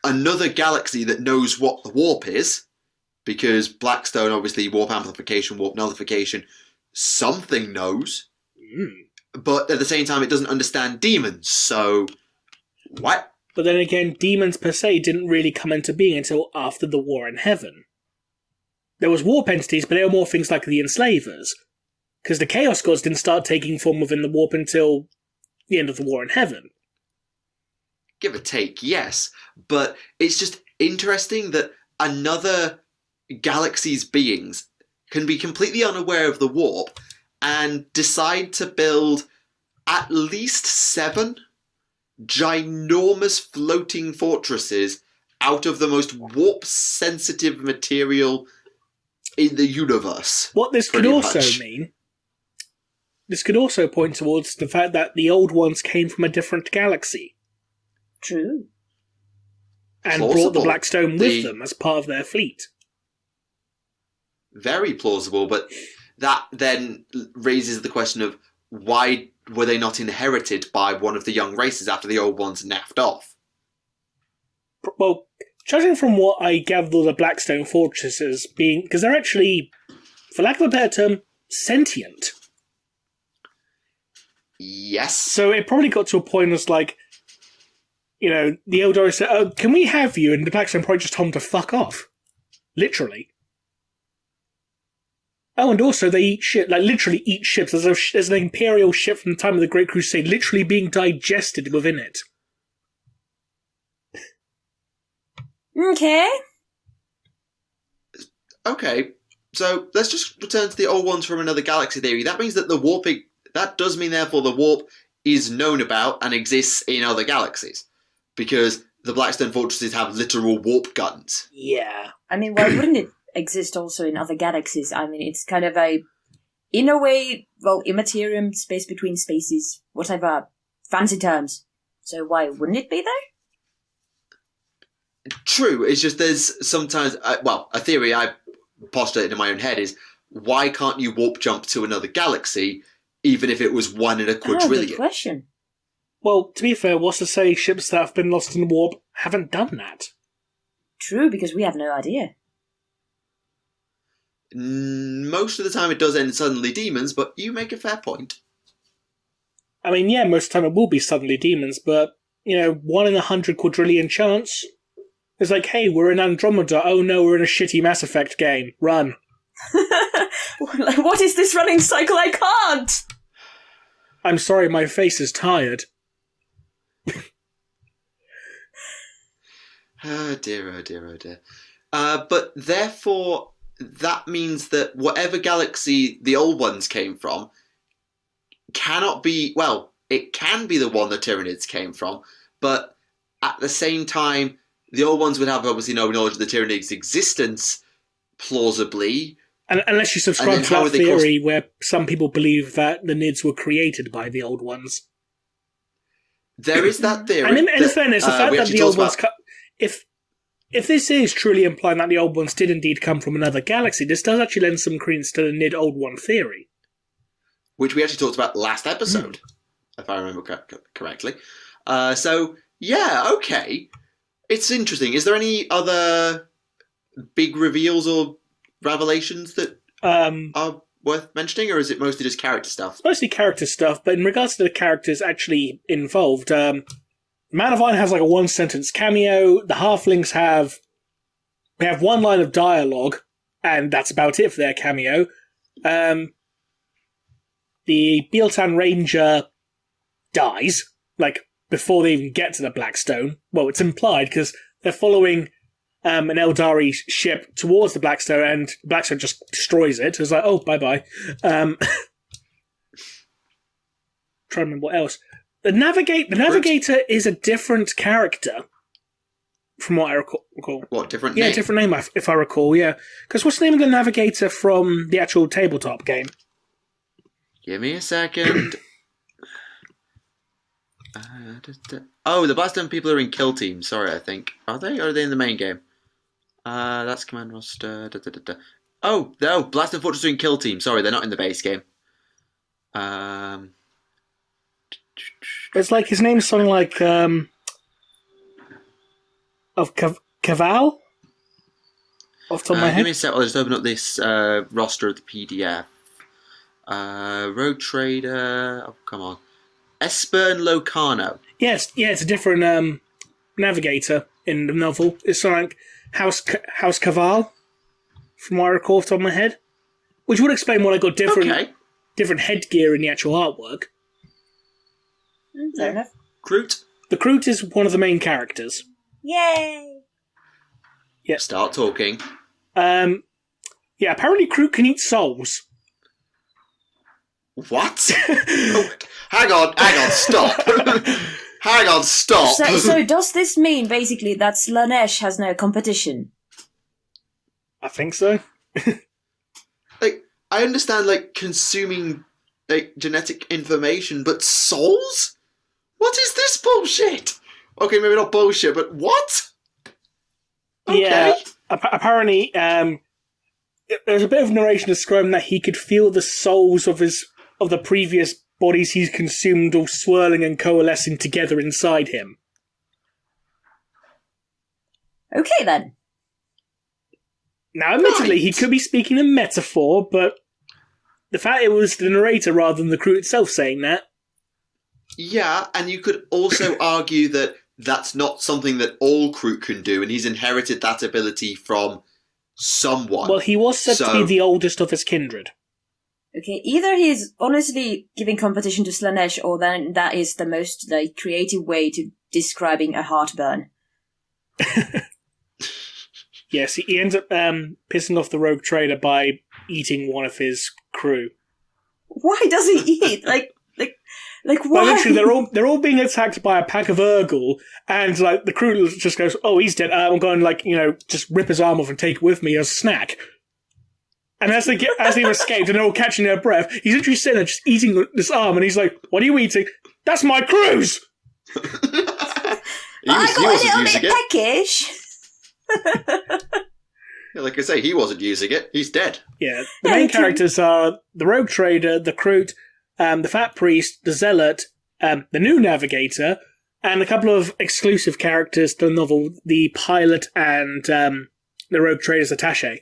another galaxy that knows what the warp is, because Blackstone, obviously, warp amplification, warp nullification, something knows. But at the same time, it doesn't understand demons, so what? But then again, demons per se didn't really come into being until after the War in Heaven. There was warp entities, but they were more things like the Enslavers. Because the Chaos Gods didn't start taking form within the warp until the end of the War in Heaven. Give or take, yes. But it's just interesting that another galaxy's beings can be completely unaware of the warp and decide to build at least 7 ginormous floating fortresses out of the most warp-sensitive material in the universe. What this could pretty also much. mean... This could also point towards the fact that the old ones came from a different galaxy. True. And Plausible. brought the Blackstone with them as part of their fleet. Very plausible, but that then raises the question of why were they not inherited by one of the young races after the old ones naffed off? Well, judging from what I gather the Blackstone fortresses being... Because they're actually, for lack of a better term, sentient. Yes. So it probably got to a point as like, the Eldari said, "Oh, can we have you?" And the Blackstone probably just told them to fuck off. Literally. Oh, and also they eat shit, like literally eat ships. There's an Imperial ship from the time of the Great Crusade literally being digested within it. Okay. Okay, so let's just return to the old ones from another galaxy theory. That means that that does mean, therefore, the warp is known about and exists in other galaxies. Because the Blackstone fortresses have literal warp guns. Yeah. I mean, why wouldn't it exist also in other galaxies? I mean, it's kind of in a way, immaterium, space between spaces, whatever, fancy terms. So why wouldn't it be there? True, it's just there's sometimes... a theory I postulated in my own head is, why can't you warp jump to another galaxy, even if it was one in a quadrillion? Good question. Well, to be fair, what's to say ships that have been lost in warp haven't done that? True, because we have no idea. Most of the time it does end suddenly demons, but you make a fair point. I mean, yeah, most of the time it will be suddenly demons, but, 1 in 100 quadrillion chance. It's like, hey, we're in Andromeda. Oh no, we're in a shitty Mass Effect game. Run. What is this running cycle? I can't! I'm sorry, my face is tired. Oh dear, oh dear, oh dear. But therefore, that means that whatever galaxy the old ones came from cannot be... Well, it can be the one the Tyranids came from, but at the same time, the old ones would have obviously no knowledge of the Tyranids' existence, plausibly. And unless you subscribe to that theory where some people believe that the Nids were created by the old ones. There is that theory. And in fairness, the fact that the old ones... If if this is truly implying that the old ones did indeed come from another galaxy, this does actually lend some credence to the Nid Old One theory. Which we actually talked about last episode, if I remember correctly. So, yeah, okay. It's interesting. Is there any other big reveals or revelations that are worth mentioning, or is it mostly just character stuff? It's mostly character stuff, but in regards to the characters actually involved, Man of Iron has like a one-sentence cameo. The Halflings have one line of dialogue, and that's about it for their cameo. The Bealtan Ranger dies, like, before they even get to the Blackstone. Well, it's implied, because they're following an Eldari ship towards the Blackstone, and Blackstone just destroys it. It's like, oh, bye-bye. Trying to remember what else. The Navigator is a different character, from what I recall. What, different name? Yeah, different name, if I recall, yeah. Because what's the name of the Navigator from the actual tabletop game? Give me a second. Oh, the Blackstone people are in Kill Team. Sorry, I think. Are they? Or are they in the main game? That's Command Roster. Oh, no. Blackstone Fortress are in Kill Team. Sorry, they're not in the base game. It's like his name's something like of Caval? Off the top of my head. Give me a sec. I'll just open up this roster of the PDF. Road Trader. Oh, come on. Espern Locano. Yes, it's a different navigator in the novel. It's like House Caval, from what I recall off the top of my head. Which would explain why I got different headgear in the actual artwork. Fair enough. Kroot. The Kroot is one of the main characters. Yay! Yeah. Start talking. Yeah, apparently Kroot can eat souls. What? Oh, hang on, stop. Hang on, stop. So does this mean, basically, that Slaanesh has no competition? I think so. Like, I understand, like, consuming, like, genetic information, but souls? What is this bullshit? Okay, maybe not bullshit, but what? Okay. Yeah, apparently, there's a bit of narration describing that he could feel the souls of the previous bodies he's consumed all swirling and coalescing together inside him. Okay, then. Now, admittedly, he could be speaking in metaphor, but the fact it was the narrator rather than the crew itself saying that. Yeah, and you could also argue that that's not something that all crew can do, and he's inherited that ability from someone. Well, he was said to be the oldest of his kindred. Okay, either he's honestly giving competition to Slaanesh, or then that is the most creative way to describing a heartburn. Yes, he ends up pissing off the rogue trader by eating one of his crew. Why does he eat? Like why? Well, literally, they're all being attacked by a pack of Urgle, and the crew just goes, "Oh, he's dead. I'm going just rip his arm off and take it with me as a snack." And as they've escaped and they're all catching their breath, he's literally sitting there just eating this arm, and he's like, "What are you eating?" "That's my crew's." I got a little bit peckish. Yeah, like I say, he wasn't using it. He's dead. Yeah, the main characters are the rogue trader, the Kroot, the fat priest, the zealot, the new navigator, and a couple of exclusive characters to the novel, the pilot and the rogue trader's attaché.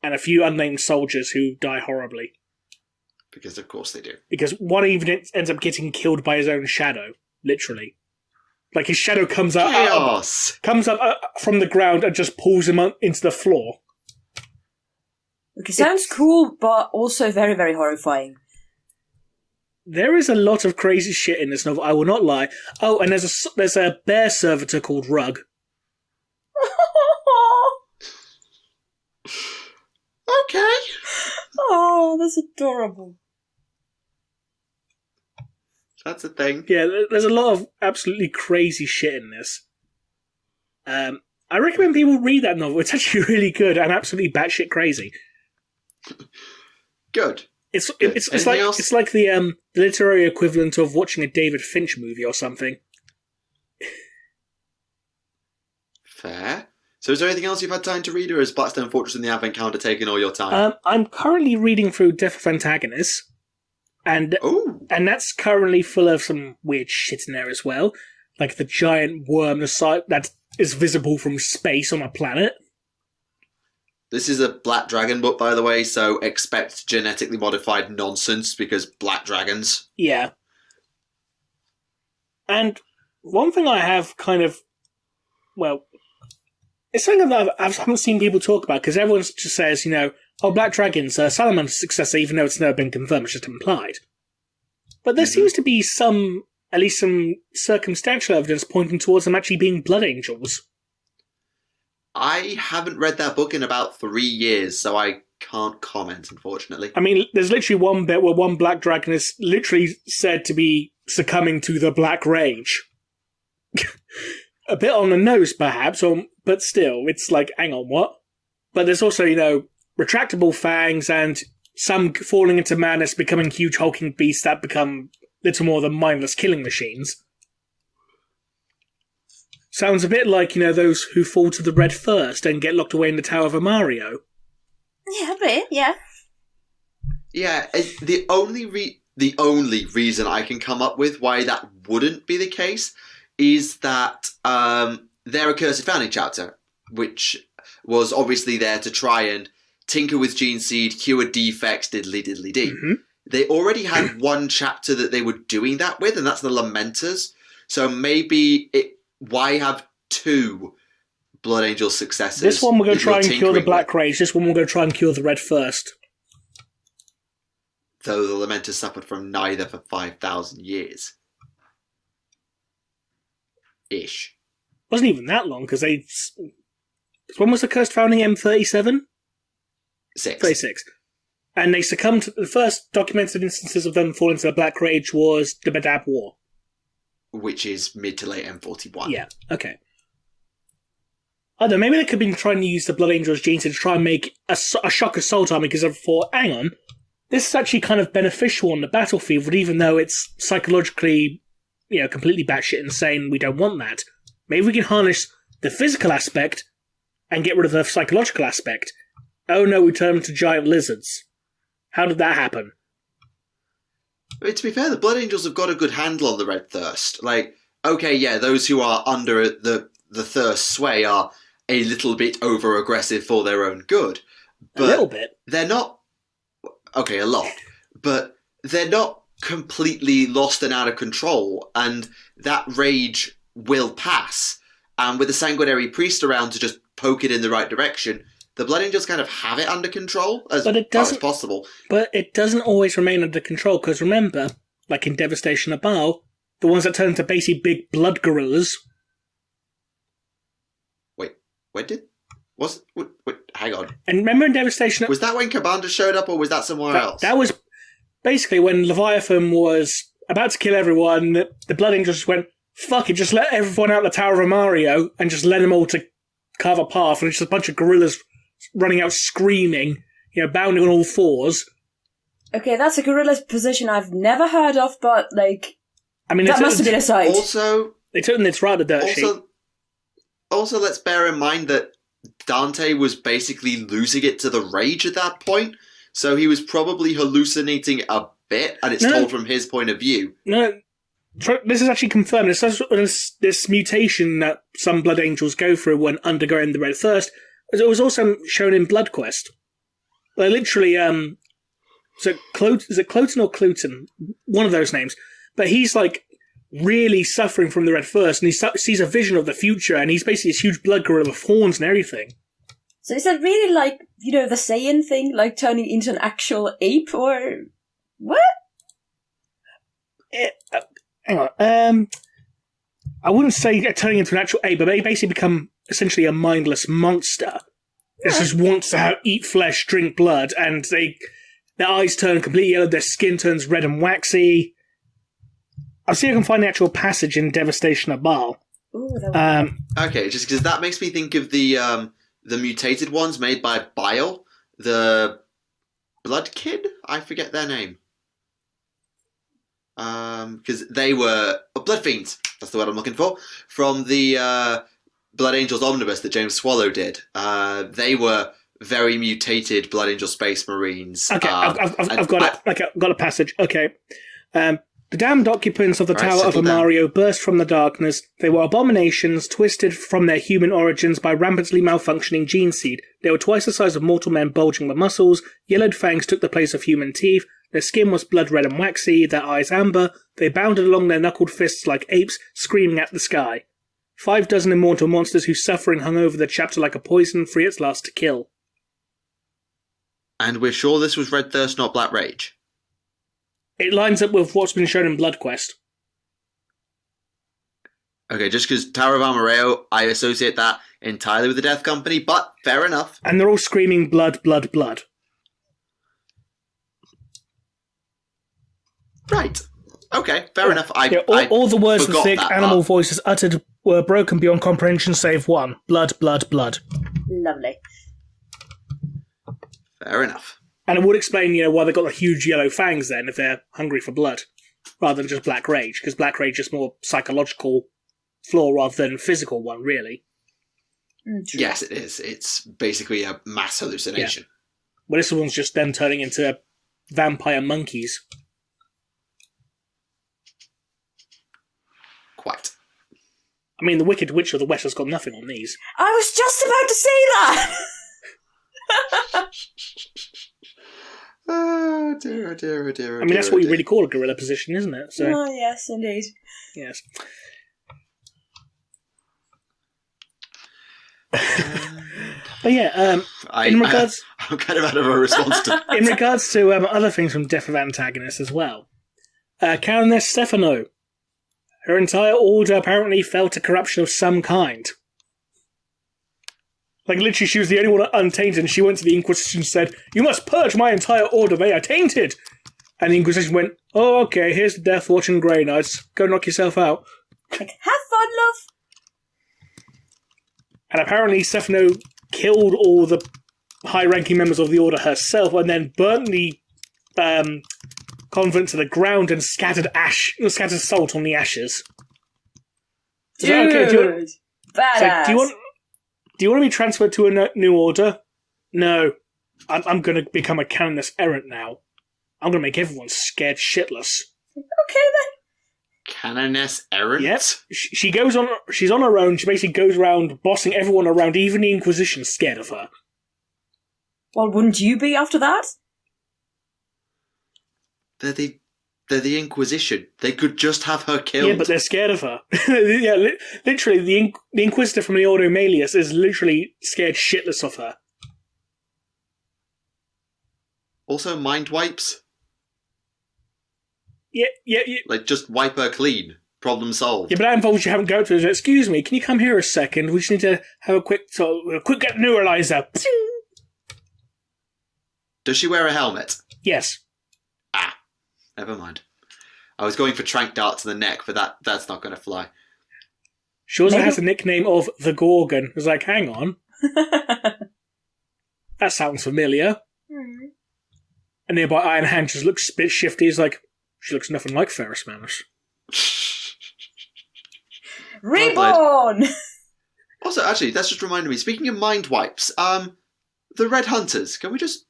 And a few unnamed soldiers who die horribly. Because of course they do. Because one even ends up getting killed by his own shadow, literally. Like his shadow comes up from the ground and just pulls him up into the floor. Okay, sounds cool, but also very, very horrifying. There is a lot of crazy shit in this novel, I will not lie. Oh, and there's a bear servitor called Rug. Okay. Oh, that's adorable. That's a thing. Yeah, there's a lot of absolutely crazy shit in this. I recommend people read that novel. It's actually really good and absolutely batshit crazy. Good. It's else? like the literary equivalent of watching a David Finch movie or something. Fair. So is there anything else you've had time to read, or is Blackstone Fortress and the Advent Calendar taking all your time? I'm currently reading through Death of Antagonists, and that's currently full of some weird shit in there as well, like the giant worm that is visible from space on a planet. This is a Black Dragon book, by the way, so expect genetically modified nonsense, because Black Dragons. Yeah. And one thing I have kind of, well, it's something that I haven't seen people talk about, because everyone just says, Black Dragon's a Salamander's successor, even though it's never been confirmed, it's just implied. But there seems to be at least some circumstantial evidence pointing towards them actually being Blood Angels. I haven't read that book in about 3 years, so I can't comment, unfortunately. I mean, there's literally one bit where one Black Dragon is literally said to be succumbing to the Black Rage. A bit on the nose, perhaps, but still, it's like, hang on, what? But there's also, retractable fangs and some falling into madness, becoming huge hulking beasts that become little more than mindless killing machines. Sounds a bit like, those who fall to the Red Thirst and get locked away in the Tower of Amario. Yeah, a bit, yeah. Yeah, the only reason I can come up with why that wouldn't be the case is that their Accursed Founding chapter, which was obviously there to try and tinker with gene seed, cure defects, diddly-diddly-dee. Mm-hmm. They already had one chapter that they were doing that with, and that's the Lamenters. So maybe why have 2 Blood Angel successors? This one we're going to try and cure the Black Rage. This one we're going to try and cure the Red Thirst. Though the Lamenters suffered from neither for 5,000 years. Ish. Wasn't even that long, because when was the Cursed Founding? M37? 6. 36. And they succumbed to the first documented instances of them falling to the Black Rage was the Badab War. Which is mid to late M41. Yeah, okay. I don't know, maybe they could have been trying to use the Blood Angels gene to try and make a shock assault army, because I thought, hang on, this is actually kind of beneficial on the battlefield, but even though it's psychologically, completely batshit insane, we don't want that. Maybe we can harness the physical aspect and get rid of the psychological aspect. Oh no, we turn them into giant lizards. How did that happen? I mean, to be fair, the Blood Angels have got a good handle on the Red Thirst. Like, okay, yeah, those who are under the Thirst sway are a little bit over-aggressive for their own good. But a little bit. They're not... Okay, a lot. But they're not completely lost and out of control, and that rage will pass. And with a Sanguinary Priest around to just poke it in the right direction, the Blood Angels kind of have it under control as far as possible. But it doesn't always remain under control, because remember, like in Devastation of Baal, the ones that turn into basically big blood gorillas. Wait, hang on. And remember in Devastation... Was that when Commander showed up, or was that somewhere else? That was basically when Leviathan was about to kill everyone, the Blood Angels just went, fuck it, just let everyone out the Tower of Amario, and just let them all to carve a path, and it's just a bunch of gorillas running out screaming, bounding on all fours. Okay, that's a gorilla's position I've never heard of, but, I mean, that must have been a sight. Also... They took them, it's rather dirt sheet. Also, let's bear in mind that Dante was basically losing it to the rage at that point, so he was probably hallucinating a bit, and it's told from his point of view. No, this is actually confirmed. This mutation that some Blood Angels go through when undergoing the Red Thirst, it was also shown in Blood Quest. They literally, is it Cloten or Cluten? One of those names. But he's, really suffering from the Red Thirst, and he sees a vision of the future, and he's basically this huge blood gorilla with horns and everything. So is that really the Saiyan thing, turning into an actual ape, or what? Hang on. I wouldn't say turning into an actual ape, but they basically become essentially a mindless monster. It just wants to eat flesh, drink blood, and their eyes turn completely yellow, their skin turns red and waxy. I'll see if I can find the actual passage in Devastation of Baal. Ooh, okay, just because that makes me think of the mutated ones made by Bile, the Blood Kid? I forget their name. Because they were Blood Fiends. That's the word I'm looking for. From the Blood Angels Omnibus that James Swallow did. They were very mutated Blood Angel Space Marines. Okay, I've got it. Okay, I've got a passage. Okay. The damned occupants of the Tower of Amario burst from the darkness. They were abominations, twisted from their human origins by rampantly malfunctioning gene seed. They were twice the size of mortal men, bulging with muscles. Yellowed fangs took the place of human teeth. Their skin was blood red and waxy, their eyes amber. They bounded along their knuckled fists like apes, screaming at the sky. 5 dozen immortal monsters whose suffering hung over the chapter like a poison, free its last to kill. And we're sure this was Red Thirst, not Black Rage? It lines up with what's been shown in Blood Quest. Okay, just because Tower of Amareo, I associate that entirely with the Death Company, but fair enough. And they're all screaming blood, blood, blood. Right. Okay, fair enough. All the words of thick animal part. voices uttered were broken beyond comprehension save one. Blood, blood, blood. Lovely. Fair enough. And it would explain, why they've got the huge yellow fangs then, if they're hungry for blood, rather than just Black Rage, because Black Rage is more psychological flaw rather than physical one, really. Yes, it is. It's basically a mass hallucination. Yeah. Well, this one's just them turning into vampire monkeys. Quite. I mean, the Wicked Witch of the West has got nothing on these. I was just about to say that! Oh dear, oh dear, oh dear. I mean, that's what you really call a guerrilla position, isn't it? So, oh, yes, indeed. yes. But yeah, in regards... I'm kind of out of a response to... In regards to other things from Death of Antagonists as well, Countess Stefano, her entire order apparently fell to corruption of some kind. Like, literally, she was the only one untainted, and she went to the Inquisition and said, "You must purge my entire order, they are tainted!" And the Inquisition went, "Oh, okay, here's the Death Watch and Grey Knights. Go knock yourself out." Like, have fun, love! And apparently Stefano killed all the high-ranking members of the Order herself, and then burnt the convent to the ground and scattered salt on the ashes. Dude! Okay, Badass! Do you want to be transferred to a new order? No. I'm going to become a canoness errant now. I'm going to make everyone scared shitless. Okay, then. Canoness errant? Yep. She's on her own. She basically goes around bossing everyone around, even the Inquisition scared of her. Well, wouldn't you be after that? They're the Inquisition. They could just have her killed. Yeah, but they're scared of her. Yeah, literally, the Inquisitor from the Ordo Melius is literally scared shitless of her. Also, mind wipes. Yeah. Like, just wipe her clean. Problem solved. Yeah, but that involves you having to go to her. Excuse me, can you come here a second? We just need to have a quick get neuralizer. Does she wear a helmet? Yes. Never mind. I was going for trank dart to the neck, but that's not going to fly. She also has the nickname of the Gorgon. I was like, hang on. That sounds familiar. And nearby Iron Hand just looks a bit shifty. He's like, she looks nothing like Ferris Manus. Reborn! Also, actually, that's just reminded me. Speaking of mind wipes, the Red Hunters. Can we just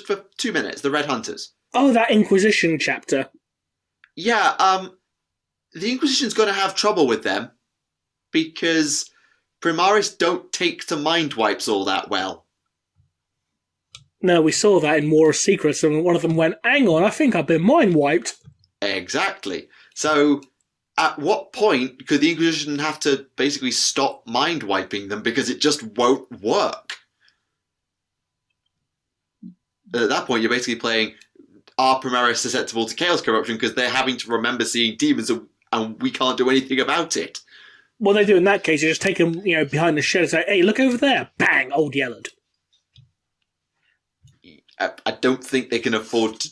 for 2 minutes, the Red Hunters? Oh, that Inquisition chapter. Yeah, the Inquisition's going to have trouble with them because Primaris don't take to mind wipes all that well. No, we saw that in War of Secrets, and one of them went, hang on, I think I've been mind wiped. Exactly. So, at what point could the Inquisition have to basically stop mind wiping them because it just won't work? At that point, you're basically playing, are Primaris susceptible to chaos corruption because they're having to remember seeing demons and we can't do anything about it? What they do in that case is just take them, behind the shed and say, hey, look over there. Bang, old yellowed. I don't think they can afford to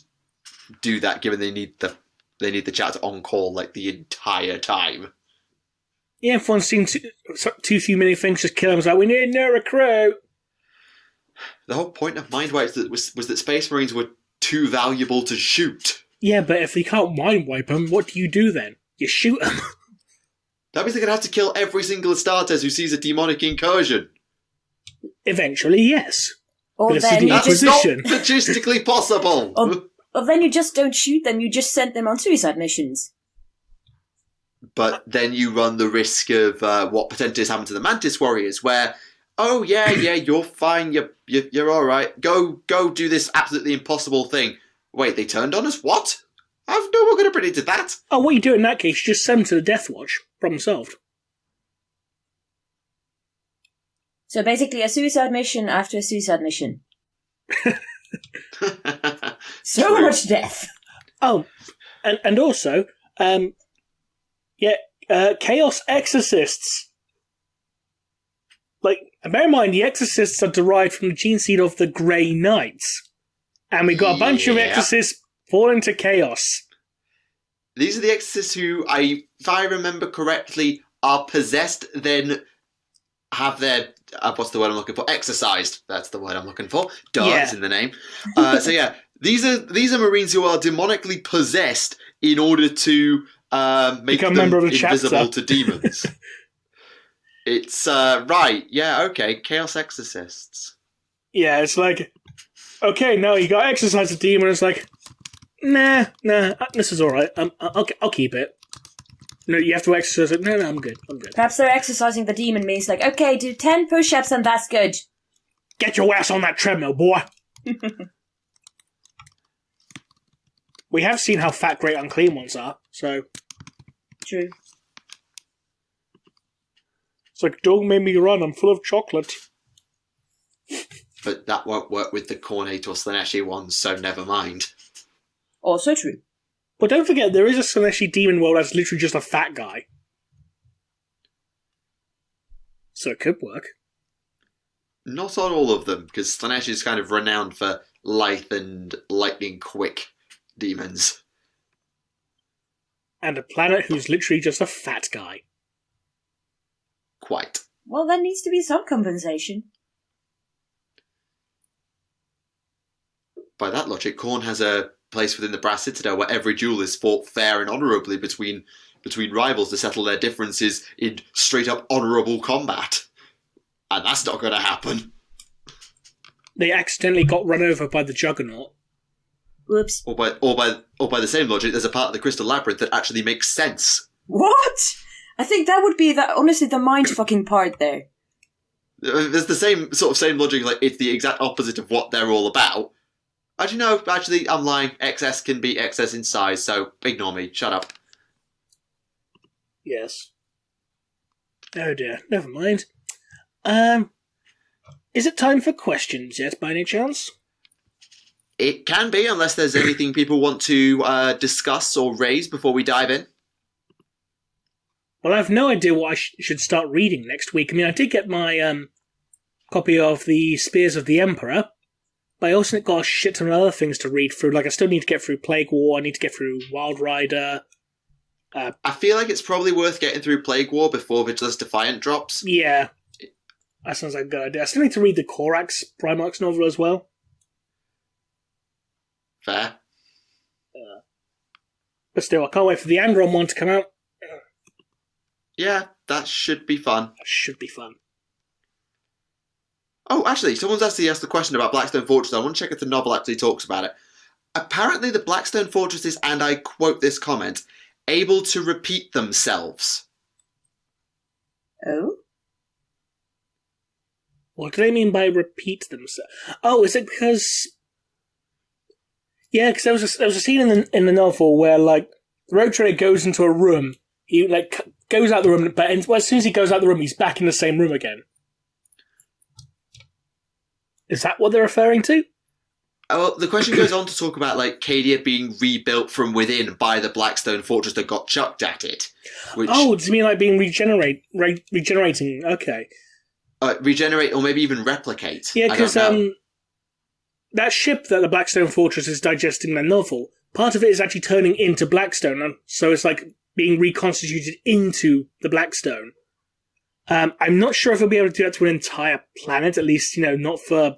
do that, given they need the chapter on call like the entire time. Yeah, if one's seen too few many things, just kill them. It's like, we need no recruit. The whole point of mind wipes was that Space Marines were too valuable to shoot. Yeah, but if you can't mind wipe them, what do you do then? You shoot them. That means they're going to have to kill every single Astartes who sees a demonic incursion. Eventually, yes. Or But then you That's just, not logistically possible. or then you just don't shoot them. You just send them on suicide missions. But then you run the risk of what potentially has happened to the Mantis Warriors, where, oh yeah, you're fine, you're all right. Go do this absolutely impossible thing. Wait, they turned on us? What? I've no one could have predicted that. Oh, what you do in that case, you just send them to the Death Watch. Problem solved. So basically, a suicide mission after a suicide mission. So True. much death. Oh, and also, Chaos Exorcists. Like, bear in mind, the Exorcists are derived from the gene seed of the Grey Knights. And we got a bunch of Yeah. Exorcists falling to Chaos. These are the Exorcists who, if I remember correctly, are possessed, then have their, what's the word I'm looking for? Exorcised. That's the word I'm looking for. Duh, Yeah. it's in the name. So yeah, these are Marines who are demonically possessed in order to make Become a them member of the invisible chapter. to demons. It's, right, yeah, okay, Chaos Exorcists. Yeah, it's like, okay, now you got Exorcise the Demon. It's like, nah, this is alright. I'll keep it. No, you have to exercise it. No, I'm good. Perhaps they're exercising the demon means like, okay, do 10 push-ups and that's good. Get your ass on that treadmill, boy. We have seen how fat Great Unclean Ones are, so True. it's like, don't make me run, I'm full of chocolate. But that won't work with the Cornate or Slaneshi ones, so never mind. Also true. But don't forget, there is a Slaneshi demon world that's literally just a fat guy. So it could work. Not on all of them, because Slanesh is kind of renowned for lithe and lightning quick demons. And a planet who's literally just a fat guy. Quite. Well, there needs to be some compensation. By that logic, Khorne has a place within the Brass Citadel where every duel is fought fair and honourably between rivals to settle their differences in straight up honourable combat. And that's not going to happen. They accidentally got run over by the Juggernaut. Whoops. Or by the same logic, there's a part of the Crystal Labyrinth that actually makes sense. What? I think that would be honestly the mind-fucking part there. There's the same logic, like it's the exact opposite of what they're all about. Actually, I'm lying. XS can be XS in size, so ignore me. Shut up. Yes. Oh dear, never mind. Is it time for questions yet, by any chance? It can be, unless there's anything people want to discuss or raise before we dive in. Well, I have no idea what I should start reading next week. I mean, I did get my copy of the Spears of the Emperor, but I also got a shit ton of other things to read through. Like, I still need to get through Plague War, I need to get through Wild Rider. I feel like it's probably worth getting through Plague War before Vigilis Defiant drops. Yeah. That sounds like a good idea. I still need to read the Korax Primarch's novel as well. Fair. But still, I can't wait for the Andron one to come out. Yeah, that should be fun. That should be fun. Oh, actually, someone's actually asked the question about Blackstone Fortress. I want to check if the novel actually talks about it. Apparently, the Blackstone Fortress is, and I quote this comment, able to repeat themselves. Oh? What do they mean by repeat themselves? Oh, is it because... Yeah, because there was a scene in the novel where, like, the Rogue Trader goes into a room, he, like, goes out the room, but as soon as he goes out the room, he's back in the same room again. Is that what they're referring to? Well, the question goes on to talk about, like, Cadia being rebuilt from within by the Blackstone Fortress that got chucked at it. Which, Oh, does it mean like being regenerating? Okay. regenerate or maybe even replicate. Yeah, I don't because know. that ship that the Blackstone Fortress is digesting in the novel, part of it is actually turning into Blackstone, and so it's like being reconstituted into the Blackstone. I'm not sure if it'll be able to do that to an entire planet, at least, not for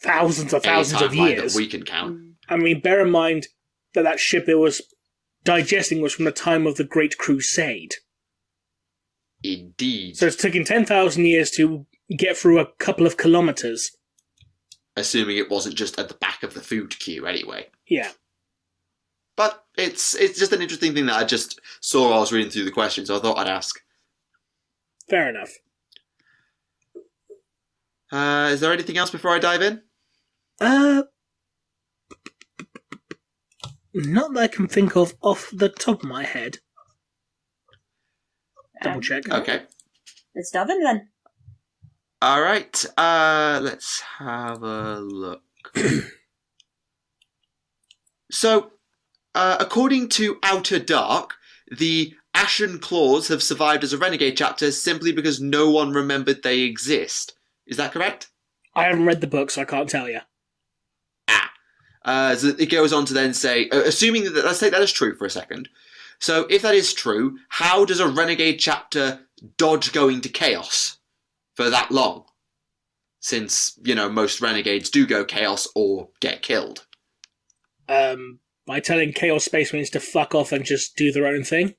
thousands of years. That we can count. I mean, bear in mind that ship it was digesting was from the time of the Great Crusade. Indeed. So it's taken 10,000 years to get through a couple of kilometres. Assuming it wasn't just at the back of the food queue anyway. Yeah. But it's just an interesting thing that I just saw while I was reading through the questions, so I thought I'd ask. Fair enough. Is there anything else before I dive in? Not that I can think of off the top of my head. Double check. Okay. Let's dive in then. Alright, let's have a look. So, according to Outer Dark, the Ashen Claws have survived as a Renegade chapter simply because no one remembered they exist. Is that correct? I haven't read the book, so I can't tell you. So it goes on to then say, assuming that, let's take that as true for a second. So if that is true, how does a Renegade chapter dodge going to Chaos for that long? Since, most Renegades do go Chaos or get killed. By telling Chaos Space Marines to fuck off and just do their own thing.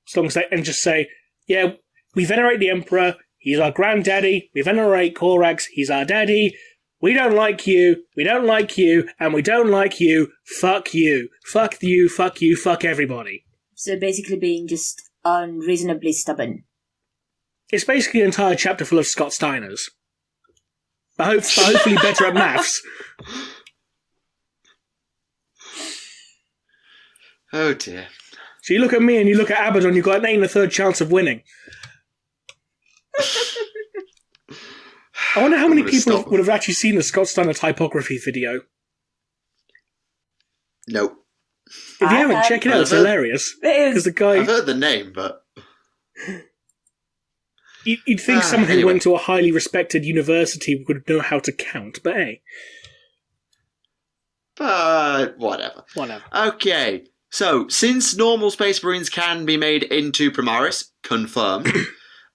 As long as they, and just say, yeah, we venerate the Emperor, he's our granddaddy, we venerate Korax, he's our daddy, we don't like you, and we don't like you, fuck you, fuck you, fuck you, fuck everybody. So basically being just unreasonably stubborn. It's basically an entire chapter full of Scott Steiners. But hopefully better at maths. Oh dear. So you look at me and you look at Abaddon, you've got an 8 and a third chance of winning. I wonder how many people would have actually seen the Scott Steiner typography video. Nope. If you haven't, check it out. It's hilarious. It is. I've heard the name, but... You'd think someone who went to a highly respected university would know how to count, but hey. But whatever. Okay, so since normal Space Marines can be made into Primaris, confirmed,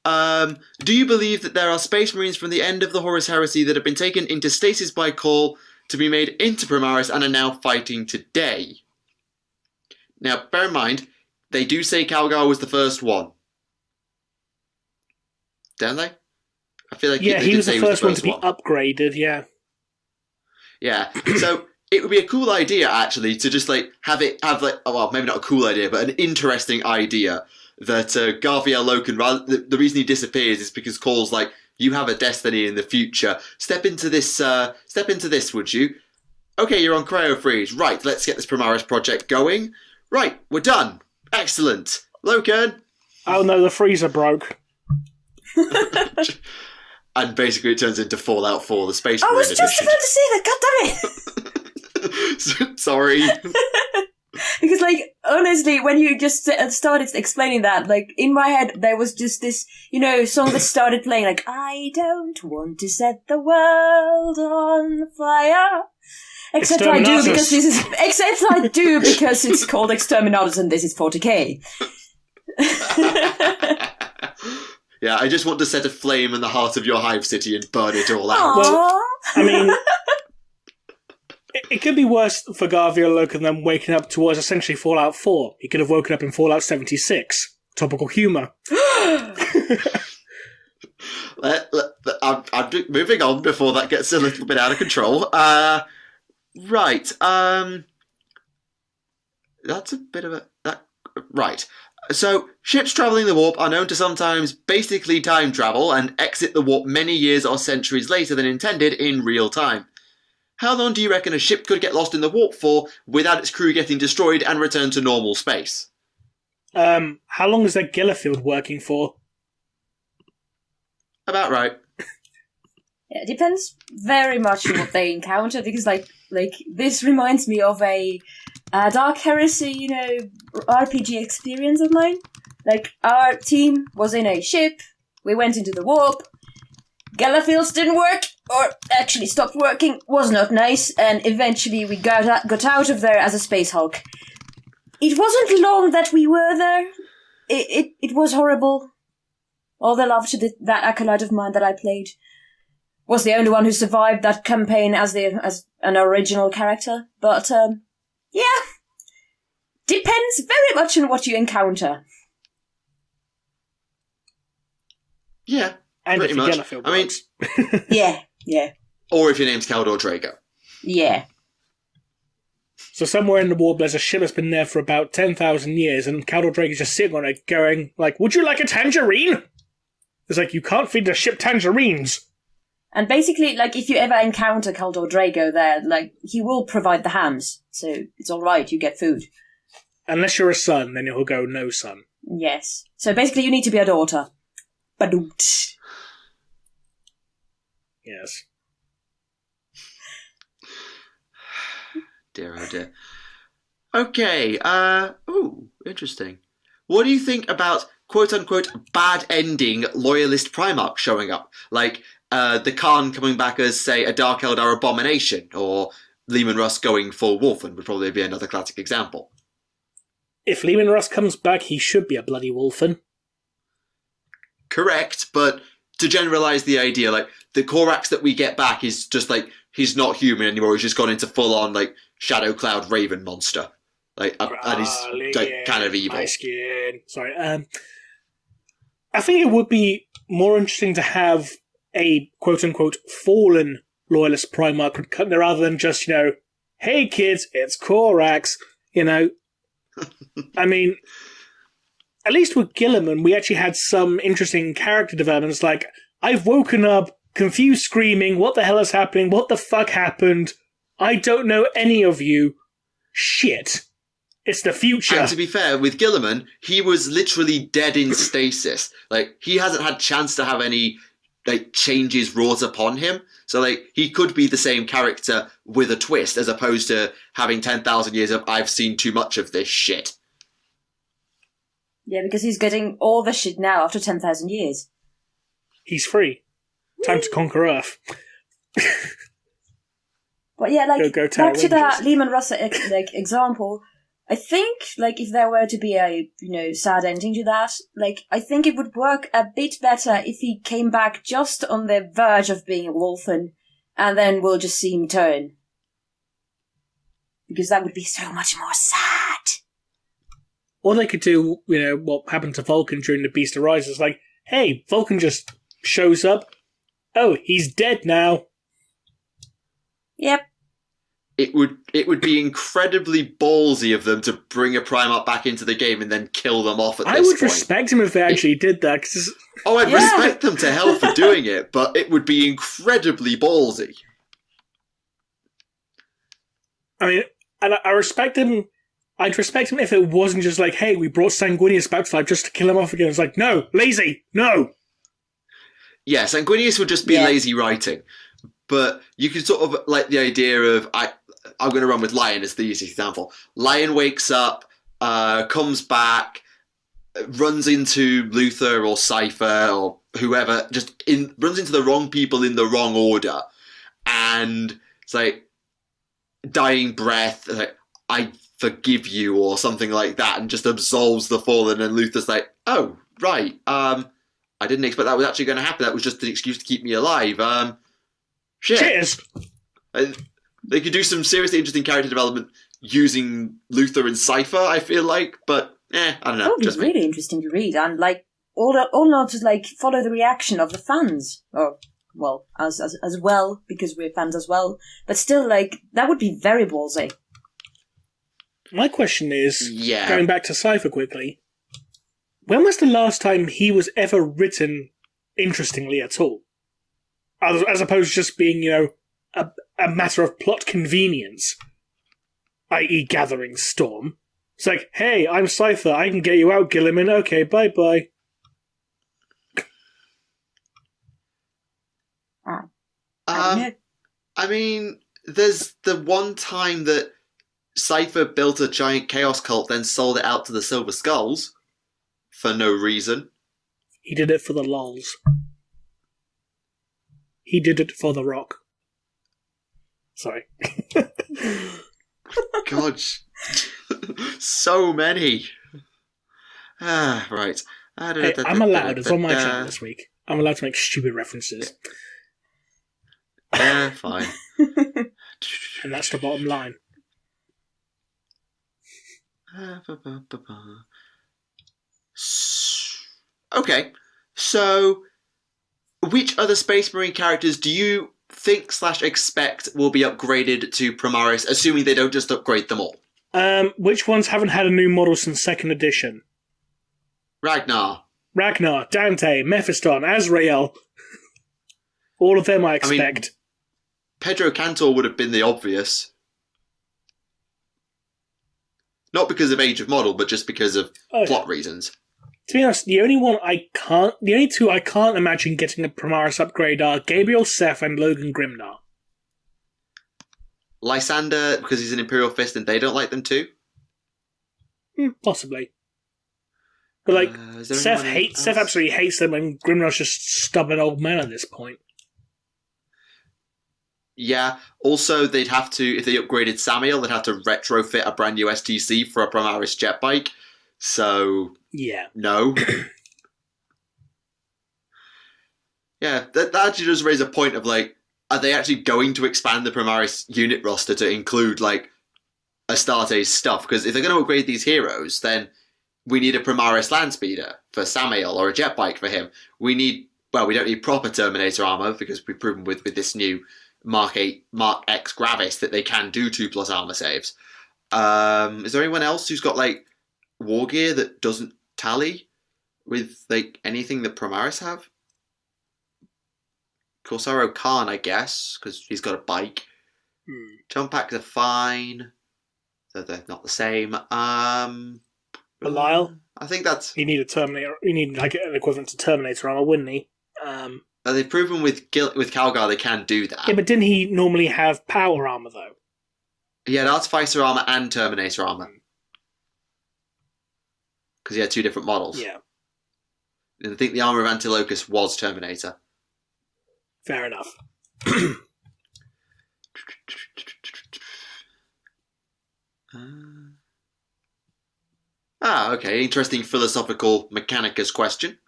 do you believe that there are Space Marines from the end of the Horus Heresy that have been taken into stasis by call to be made into Primaris and are now fighting today? Now, bear in mind, they do say Calgar was the first one. Don't they? I feel like he was the first one to be upgraded, yeah. Yeah, so it would be a cool idea, actually, to just, maybe not a cool idea, but an interesting idea that Garviel Loken, the reason he disappears is because Call's like, you have a destiny in the future. Step into this, would you? Okay, you're on Cryo Freeze. Right, let's get this Primaris project going. Right, we're done. Excellent. Loken! Oh no, the freezer broke. And basically it turns into Fallout 4, the Space Marine edition. I was just about to say that, goddammit! Sorry. Because, honestly, when you just started explaining that, in my head, there was just this, song that started playing, I don't want to set the world on fire. Except I do because it's called Exterminatus and this is 40k. Yeah, I just want to set a flame in the heart of your hive city and burn it all out. Aww. Well, I mean, it could be worse for Garviel Loken than waking up towards essentially Fallout 4. He could have woken up in Fallout 76. Topical humour. I'm moving on before that gets a little bit out of control. Right. That's a bit of a... Right. So, ships travelling the warp are known to sometimes basically time travel and exit the warp many years or centuries later than intended in real time. How long do you reckon a ship could get lost in the warp for without its crew getting destroyed and return to normal space? How long is that Gellerfield working for? About right. Yeah, it depends very much on what they encounter, because this reminds me of a Dark Heresy, RPG experience of mine. Our team was in a ship, we went into the warp, Gellerfields didn't work, or actually stopped working, was not nice, and eventually we got out of there as a Space Hulk. It wasn't long that we were there. It was horrible. All the love to that acolyte of mine that I played. Was the only one who survived that campaign as an original character. But, yeah. Depends very much on what you encounter. Yeah, And pretty if much. Vigilis I mean, works. Yeah. or if your name's Caldor Drago. Yeah. So somewhere in the warp, there's a ship that's been there for about 10,000 years, and Caldor Drake is just sitting on it going, like, would you like a tangerine? It's like, you can't feed the ship tangerines. And basically, like, if you ever encounter Caldor Drago there, like, he will provide the hams. So it's alright, you get food. Unless you're a son, then he'll go, no, son. Yes. So basically, you need to be a daughter. Badoot. Yes. Dear, oh dear. Okay, interesting. What do you think about quote-unquote bad ending loyalist Primarch showing up? Like, the Khan coming back as, say, a Dark Eldar abomination, or Leman Russ going full Wolfen would probably be another classic example. If Leman Russ comes back, he should be a bloody Wolfen. Correct, but to generalise the idea, like, the Korax that we get back is just, like, he's not human anymore, he's just gone into full-on, like, Shadow Cloud Raven monster. Like, and he's, like, kind of evil. My skin. Sorry, I think it would be more interesting to have a quote-unquote fallen loyalist Primarch rather than just, hey kids, it's Korax, I mean, at least with Guilliman, we actually had some interesting character developments, like, I've woken up, confused screaming, what the hell is happening, what the fuck happened, I don't know any of you, shit. It's the future. And to be fair, with Guilliman, he was literally dead in stasis. Like, he hasn't had chance to have any, like, changes wrought upon him. So, like, he could be the same character with a twist, as opposed to having 10,000 years of, I've seen too much of this shit. Yeah, because he's getting all the shit now after 10,000 years. He's free. Time to conquer Earth. But yeah, like, go back to that Leman Russ example, I think, like, if there were to be a, sad ending to that, like, I think it would work a bit better if he came back just on the verge of being a Wolfen, and then we'll just see him turn. Because that would be so much more sad. Or they could do, what happened to Vulcan during the Beast Arises, like, hey, Vulcan just shows up, oh, he's dead now. Yep. It would be incredibly ballsy of them to bring a Primarch back into the game and then kill them off at this point. I would respect him if they actually did that. I'd respect them to hell for doing it, but it would be incredibly ballsy. I mean, and I respect him. I'd respect him if it wasn't just like, hey, we brought Sanguinius back to life just to kill him off again. It's like, no, lazy, no. Yeah, Sanguinius would just be lazy writing. But you could sort of like the idea of, I'm going to run with Lion as the easy example. Lion wakes up, comes back, runs into Luther or Cypher or whoever, runs into the wrong people in the wrong order. And it's like, dying breath, like, I forgive you or something like that, and just absolves the fallen. And Luther's like, oh, right, I didn't expect that was actually going to happen. That was just an excuse to keep me alive. Shit. Cheers! They could do some seriously interesting character development using Luther and Cypher, I feel like, but I don't know. That would be really interesting to read, and like all not just like follow the reaction of the fans, or well, as well, because we're fans as well. But still, like, that would be very ballsy. My question is, going back to Cypher quickly, when was the last time he was ever written interestingly at all? As opposed to just being, a matter of plot convenience, i.e. gathering storm. It's like, hey, I'm Cypher, I can get you out, Guilliman, okay, bye-bye. I mean, there's the one time that Cypher built a giant chaos cult, then sold it out to the Silver Skulls for no reason. He did it for the lols. He did it for the rock. Sorry. God, so many. Right. Hey, I'm allowed. It's on my channel this week. I'm allowed to make stupid references. Yeah, fine. And that's the bottom line. Okay, so which other Space Marine characters do you think/expect will be upgraded to Primaris, assuming they don't just upgrade them all? Which ones haven't had a new model since 2nd edition? Ragnar, Dante, Mephiston, Azrael. All of them I expect. I mean, Pedro Cantor would have been the obvious. Not because of age of model, but just because of plot reasons. To be honest, the only two I can't imagine getting a Primaris upgrade are Gabriel Seth and Logan Grimnar. Lysander, because he's an Imperial Fist and they don't like them too? Possibly. But Seth absolutely hates them, and Grimnar's just stubborn old man at this point. Yeah, also they'd have to, if they upgraded Samuel, they'd have to retrofit a brand new STC for a Primaris jet bike. So, yeah, no. Yeah, that actually does raise a point of, are they actually going to expand the Primaris unit roster to include, Astarte's stuff? Because if they're going to upgrade these heroes, then we need a Primaris Landspeeder for Samuel, or a jet bike for him. We don't need proper Terminator armor, because we've proven with this new Mark X Gravis that they can do 2+ armor saves. Is there anyone else who's got, war gear that doesn't tally with anything that Primaris have? Corsaro Khan, I guess, because he's got a bike. Jump packs are fine, so they're not the same. Belial? I think that's... He need a Terminator. He need an equivalent to Terminator armor, wouldn't he? They've proven with Calgar they can do that. Yeah, but didn't he normally have power armor though? He had Artificer armor and Terminator armor. Because he had two different models. Yeah. And I think the armor of Antilochus was Terminator. Fair enough. Okay. Interesting philosophical Mechanicus question.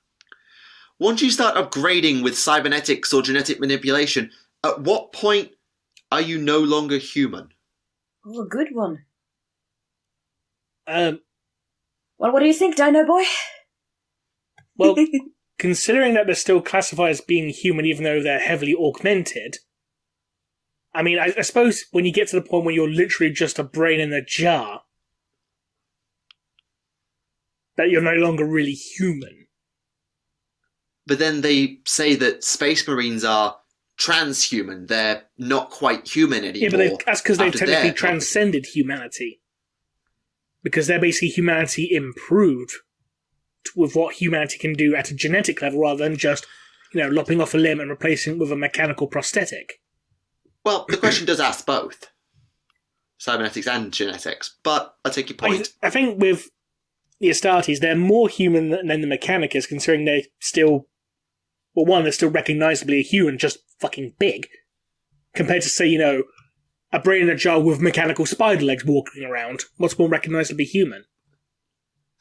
Once you start upgrading with cybernetics or genetic manipulation, at what point are you no longer human? Oh, a good one. Well, what do you think, Dino Boy? Well, considering that they're still classified as being human even though they're heavily augmented, I mean, I suppose when you get to the point where you're literally just a brain in a jar, that you're no longer really human. But then they say that Space Marines are transhuman. They're not quite human anymore. Yeah, but that's because they've technically transcended humanity. Because they're basically humanity improved with what humanity can do at a genetic level rather than just, lopping off a limb and replacing it with a mechanical prosthetic. Well, the question does ask both. Cybernetics and genetics. But I take your point. I think with the Astartes, they're more human than the Mechanicus, considering they're still... Well, one, they're still recognisably a human, just fucking big. Compared to, say, a brain in a jar with mechanical spider legs walking around. What's more recognisably human?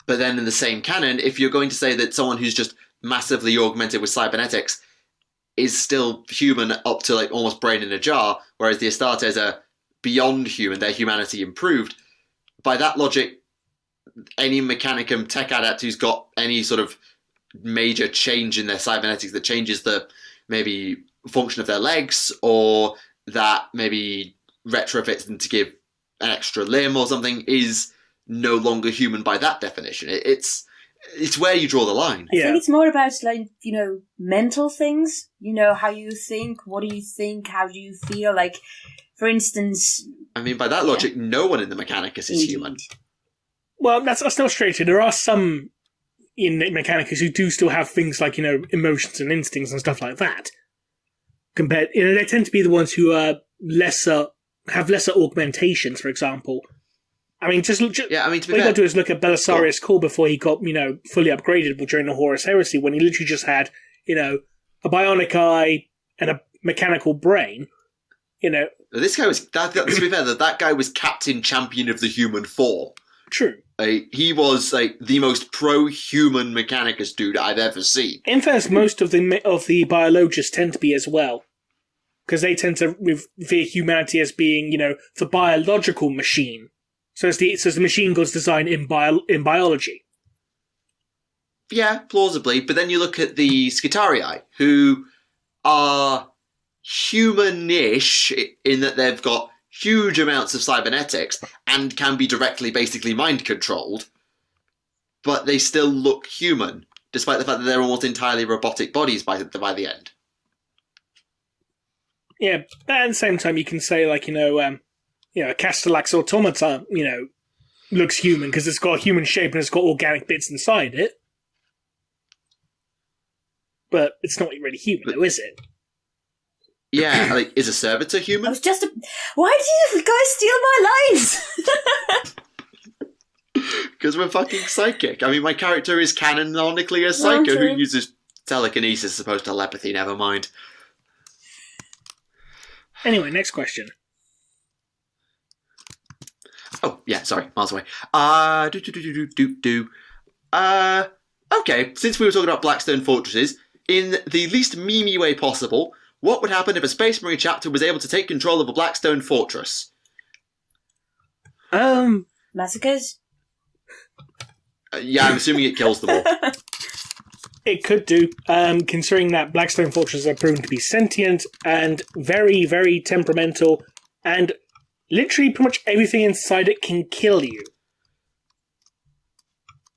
But then in the same canon, if you're going to say that someone who's just massively augmented with cybernetics is still human up to almost brain in a jar, whereas the Astartes are beyond human, their humanity improved, by that logic, any Mechanicum tech adept who's got any sort of major change in their cybernetics that changes the maybe function of their legs, or that maybe retrofits them to give an extra limb or something, is no longer human by that definition. It's where you draw the line. I think it's more about mental things. How you think, what do you think, how do you feel? For instance, I mean, by that logic, no one in the Mechanicus is human. Well, that's not straight. There are some in Mechanicus who do still have things like, emotions and instincts and stuff like that. Compared, they tend to be the ones who are have lesser augmentations, for example. I mean, to be fair, all you got to do is look at Belisarius Core before he got, fully upgraded during the Horus Heresy, when he literally just had, a bionic eye and a mechanical brain. This guy was, to be fair, that guy was Captain Champion of the Human Form. True. He was the most pro-human Mechanicus dude I've ever seen. In fact, most of the biologists tend to be as well, because they tend to revere humanity as being, the biological machine. So it's the machine God's design in biology. Yeah, plausibly. But then you look at the Skitarii, who are humanish in that they've got huge amounts of cybernetics and can be directly, basically, mind-controlled, but they still look human, despite the fact that they're almost entirely robotic bodies by the end. Yeah, but at the same time, you can say, like, a Castellax automata, looks human because it's got a human shape and it's got organic bits inside it. But it's not really human, though, is it? Yeah, like, is a servitor human? I was just why do you guys steal my lines? Because we're fucking psychic. I mean, my character is canonically a psycho who uses telekinesis as opposed to telepathy, never mind. Anyway, next question. Oh, yeah, sorry, miles away. Okay, since we were talking about Blackstone fortresses, in the least memey way possible, what would happen if a Space Marine chapter was able to take control of a Blackstone fortress? Massacres? Yeah, I'm assuming it kills them all. It could do, considering that Blackstone fortresses are proven to be sentient and very, very temperamental, and literally pretty much everything inside it can kill you.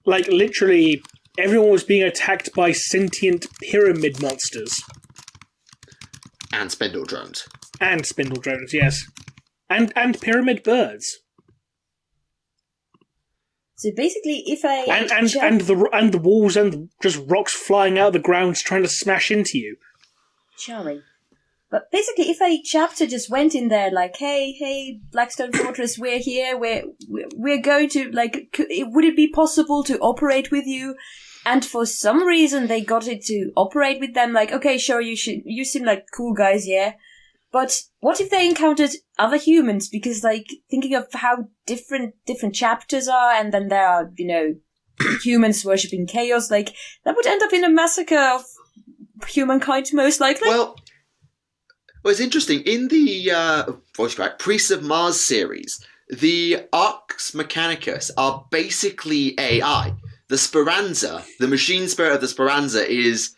Like, literally, everyone was being attacked by sentient pyramid monsters. And spindle drones. And spindle drones, yes. And pyramid birds. So basically, if I... And the walls and just rocks flying out of the ground trying to smash into you. Charming. But basically, if a chapter just went in there like, hey, Blackstone Fortress, we're here, we're going to, like, would it be possible to operate with you? And for some reason, they got it to operate with them, like, okay, sure, you seem like cool guys, yeah. But what if they encountered other humans? Because, like, thinking of how different chapters are, and then there are, humans worshipping chaos, like, that would end up in a massacre of humankind, most likely. Well, it's interesting. In the voice crack Priests of Mars series, the Arx Mechanicus are basically AI. The Speranza, the machine spirit of the Speranza, is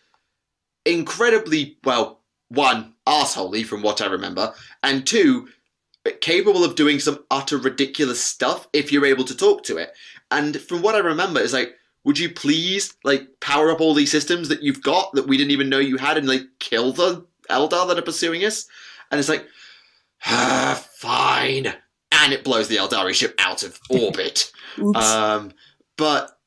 incredibly, well, one, arseholey from what I remember, and two, capable of doing some utter ridiculous stuff if you're able to talk to it. And from what I remember, it's like, would you please, like, power up all these systems that you've got that we didn't even know you had and, like, kill the Eldar that are pursuing us? And it's like, fine. And it blows the Eldari ship out of orbit. But,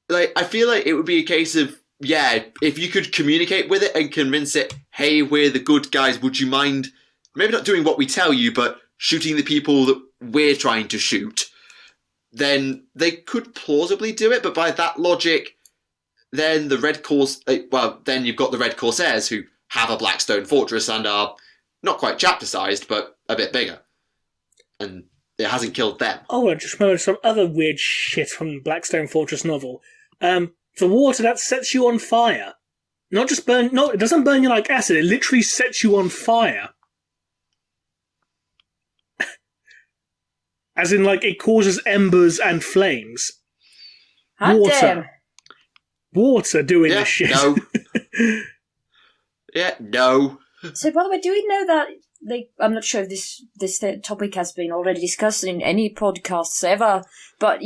like, I feel like it would be a case of, yeah, if you could communicate with it and convince it, hey, we're the good guys, would you mind maybe not doing what we tell you, but shooting the people that we're trying to shoot, then they could plausibly do it. But by that logic, then then you've got the Red Corsairs who have a Blackstone fortress and are not quite chapter-sized, but a bit bigger. And it hasn't killed them. Oh, I just remembered some other weird shit from the Blackstone Fortress novel. The water that sets you on fire. It doesn't burn you like acid, it literally sets you on fire. As in, like, it causes embers and flames. Water doing this shit. No. Yeah, no. So, by the way, do we know that, like, I'm not sure if this topic has been already discussed in any podcasts ever, but,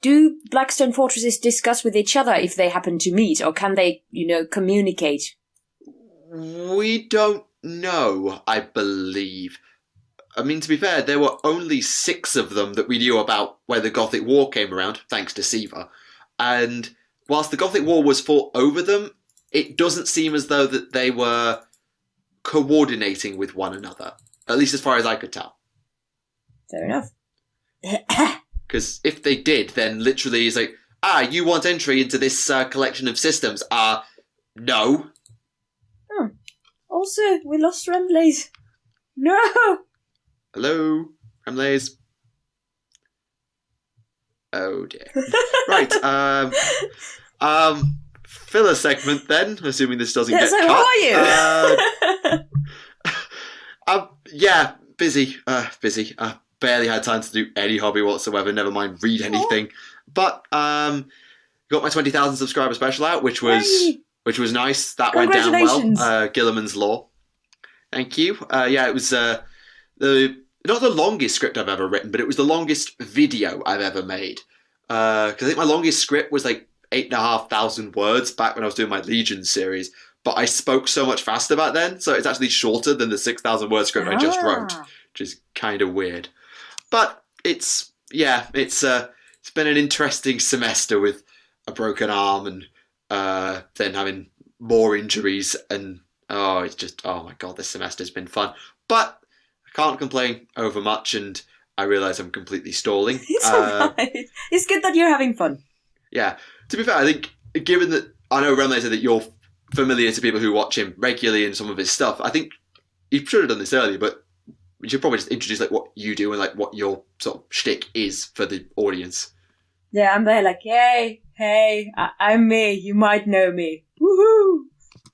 do Blackstone fortresses discuss with each other if they happen to meet, or can they, communicate? We don't know, I believe. I mean, to be fair, there were only 6 of them that we knew about when the Gothic War came around, thanks to Siva. And whilst the Gothic War was fought over them, it doesn't seem as though that they were coordinating with one another, at least as far as I could tell. Fair enough. Because if they did, then literally it's like, you want entry into this collection of systems? No. Oh. Also, we lost Remleiz. No! Hello, Remleiz. Oh dear. Right, filler segment then, assuming this doesn't get cut. How are you? Yeah, busy. Barely had time to do any hobby whatsoever, never mind read anything. But got my 20,000 subscriber special out, which was which was nice. That went down well. Gilliman's Law. Thank you. Yeah, it was not the longest script I've ever written, but it was the longest video I've ever made. Because I think my longest script was like 8,500 words back when I was doing my Legion series. But I spoke so much faster back then, so it's actually shorter than the 6,000 word script I just wrote, which is kind of weird. But it's been an interesting semester with a broken arm and then having more injuries, and oh my god, this semester's been fun. But I can't complain over much, and I realise I'm completely stalling. It's alright. It's good that you're having fun. Yeah. To be fair, I think given that I know Remleiz said that you're familiar to people who watch him regularly and some of his stuff, I think you should have done this earlier, but you should probably just introduce like what you do and like what your sort of shtick is for the audience. Yeah, I'm there like, hey, I'm me. You might know me. Woohoo!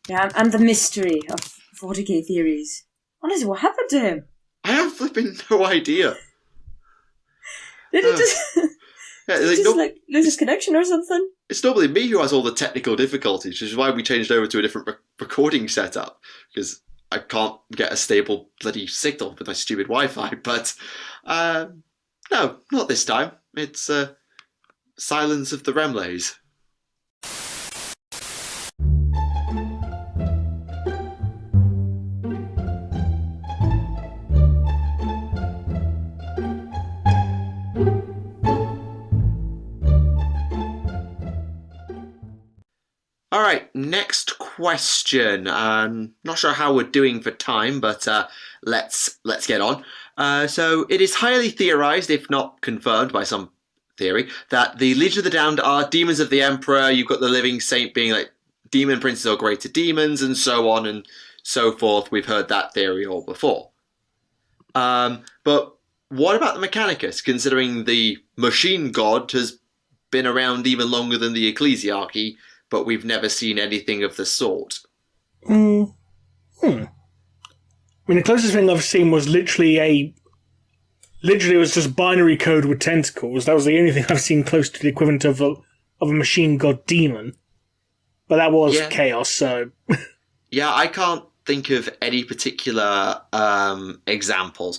Yeah, I'm the mystery of 40k theories. Honestly, what happened to him? I have flipping no idea. Did he just lose his connection or something? It's normally me who has all the technical difficulties, which is why we changed over to a different recording setup, because I can't get a stable bloody signal with my stupid Wi-Fi. But no, not this time. It's Silence of the Remleiz. All right, next question. Not sure how we're doing for time, but let's get on. So it is highly theorized, if not confirmed by some theory, that the Legion of the Damned are demons of the Emperor. You've got the Living Saint being like demon princes or greater demons, and so on and so forth. We've heard that theory all before. But what about the Mechanicus, considering the machine god has been around even longer than the Ecclesiarchy, but we've never seen anything of the sort? I mean, the closest thing I've seen was literally it was just binary code with tentacles. That was the only thing I've seen close to the equivalent of a machine god demon. But that was chaos, so... Yeah, I can't think of any particular examples.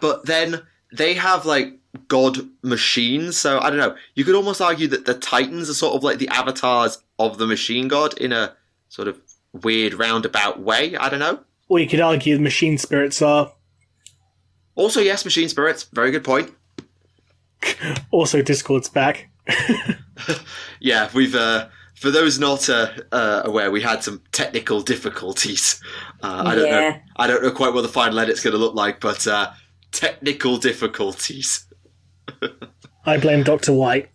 But then they have, like, god machines, so I don't know. You could almost argue that the Titans are sort of like the avatars of the machine god in a sort of weird roundabout way. I don't know. Or you could argue the machine spirits are. Also, yes, machine spirits. Very good point. Also, Discord's back. Yeah, we've for those not aware, we had some technical difficulties. I don't know quite what the final edit's going to look like, but technical difficulties. I blame Dr. White.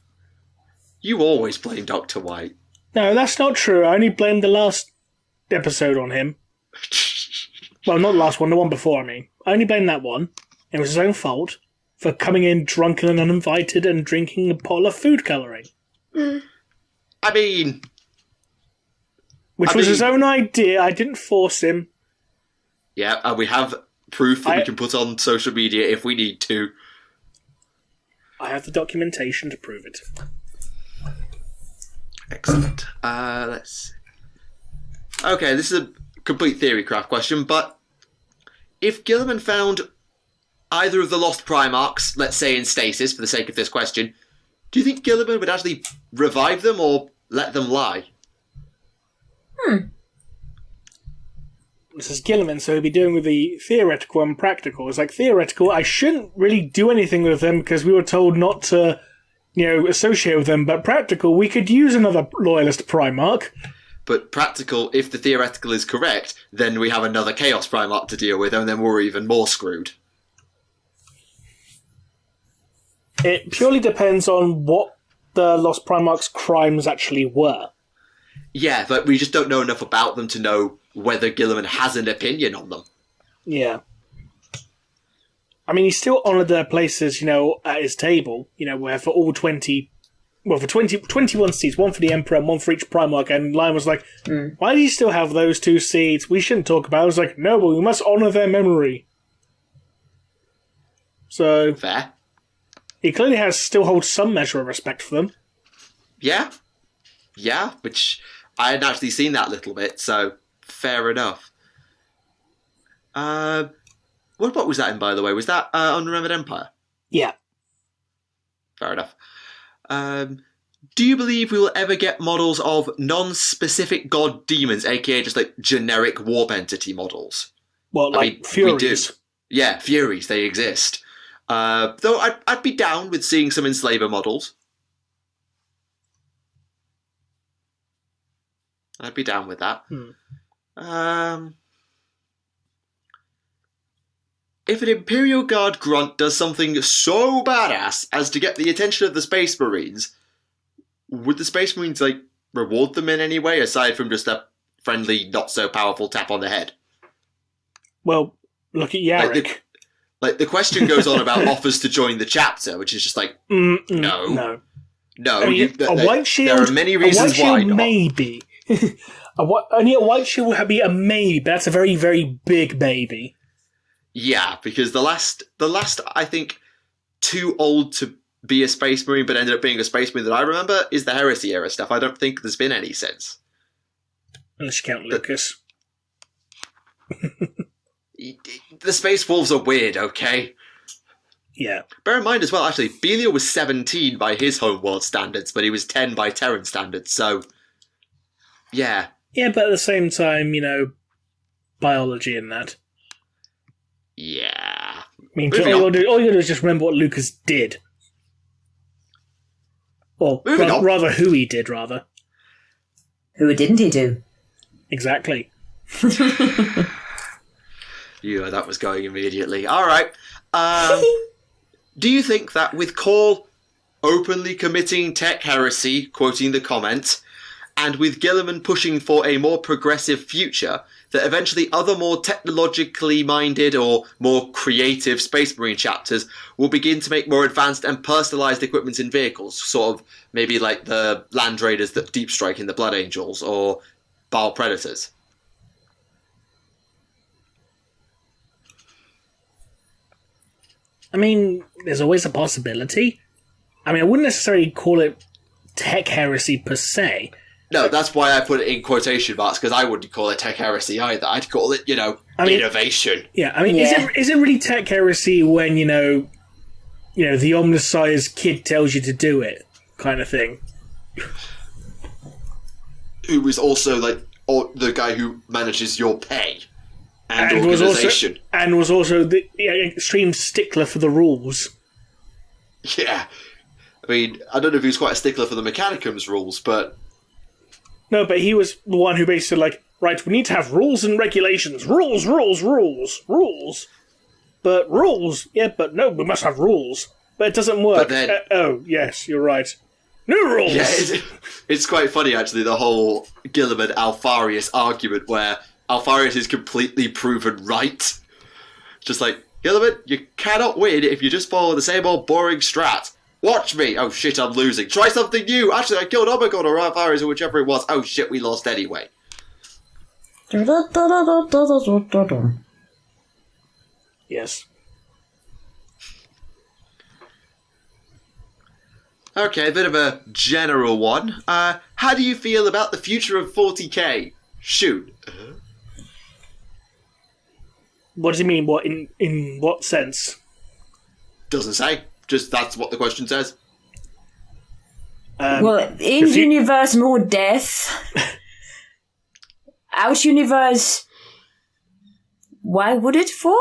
You always blame Dr. White. No, that's not true. I only blamed the last episode on him. Well, not the last one, the one before, I mean. I only blamed that one. It was his own fault for coming in drunken and uninvited and drinking a pot of food colouring. I mean... Which was his own idea. I didn't force him. Yeah, and we have proof that we can put on social media if we need to. I have the documentation to prove it. Excellent. Let's see. Okay, this is a complete theory craft question, but if Gilliman found either of the lost Primarchs, let's say in stasis for the sake of this question, do you think Gilliman would actually revive them or let them lie? This is Gilliman, so he'll be doing with the theoretical and practical. It's like, theoretical, I shouldn't really do anything with them because we were told not to, associate with them, but practical, we could use another loyalist Primarch. But practical, if the theoretical is correct, then we have another Chaos Primarch to deal with, and then we're even more screwed. It purely depends on what the Lost Primarch's crimes actually were. Yeah, but we just don't know enough about them to know whether Gilliman has an opinion on them. Yeah. I mean, he still honoured their places, at his table, where for all 20... Well, for 21 seats, one for the Emperor and one for each Primarch, and Lion was like, why do you still have those 2 seats? We shouldn't talk about it. I was like, no, but we must honour their memory. So... Fair. He clearly still holds some measure of respect for them. Yeah. Yeah, which I hadn't actually seen that little bit, so fair enough. What was that in, by the way? Was that Unremembered Empire? Yeah. Fair enough. Do you believe we will ever get models of non-specific god demons, aka just like generic warp entity models? Well, like Furies. We do. Yeah, Furies, they exist. Though I'd be down with seeing some Enslaver models. I'd be down with that. If an Imperial Guard grunt does something so badass as to get the attention of the Space Marines, would the Space Marines, like, reward them in any way, aside from just a friendly, not-so-powerful tap on the head? Well, look at Yarick. The question goes on about offers to join the chapter, which is just like, no. I mean, a white shield. There are many reasons why not. Maybe. Only a white shield would be a maybe, but that's a very, very big maybe. Yeah, because the last, I think, too old to be a Space Marine, but ended up being a Space Marine that I remember, is the Heresy era stuff. I don't think there's been any since. Unless you count Lucas. The Space Wolves are weird, okay? Yeah. Bear in mind as well, actually, Belial was 17 by his homeworld standards, but he was 10 by Terran standards, so... Yeah. Yeah, but at the same time, biology in that. Yeah. I mean, all you gotta do is just remember what Lucas did. Or rather, who he did, rather. Who didn't he do? Exactly. Yeah, that was going immediately. All right. Do you think that with Call openly committing tech heresy, quoting the comment, and with Gilliman pushing for a more progressive future, that eventually other more technologically minded or more creative Space Marine chapters will begin to make more advanced and personalised equipment in vehicles, sort of maybe like the Land Raiders that deep strike in the Blood Angels, or Baal Predators? I mean, there's always a possibility. I mean, I wouldn't necessarily call it tech heresy per se. No, that's why I put it in quotation marks, because I wouldn't call it tech heresy either. I'd call it, innovation. Yeah, I mean, is it really tech heresy when, the omniscized kid tells you to do it, kind of thing? Who is also, the guy who manages your pay and organisation. Was also the extreme stickler for the rules. Yeah. I mean, I don't know if he was quite a stickler for the Mechanicum's rules, but... No, but he was the one who basically right, we need to have rules and regulations. Rules. But rules, yeah, but no, we must have rules. But it doesn't work. But then, yes, you're right. New rules! Yeah, it's quite funny, actually, the whole Gilliman-Alfarius argument, where Alfarius is completely proven right. Just like, Gilliman, you cannot win if you just follow the same old boring strat. Watch me! Oh shit, I'm losing. Try something new! Actually, I killed Omicron or Alfarius or whichever it was. Oh shit, we lost anyway. Yes. Okay, a bit of a general one. How do you feel about the future of 40k? Shoot. What does he mean? What in what sense? Doesn't say. Just that's what the question says. In universe, more death. Out universe, why would it fall?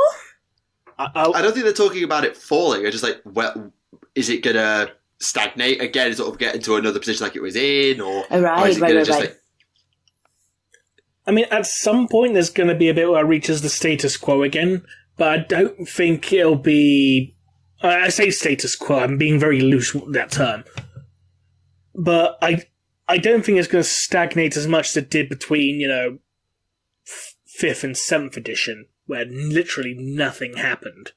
I don't think they're talking about it falling. It's just like, well, is it gonna stagnate again and sort of get into another position like it was in, or is it gonna just like... I mean, at some point there's going to be a bit where it reaches the status quo again, but I don't think it'll be... I say status quo, I'm being very loose with that term. But I don't think it's going to stagnate as much as it did between, 5th and 7th edition, where literally nothing happened.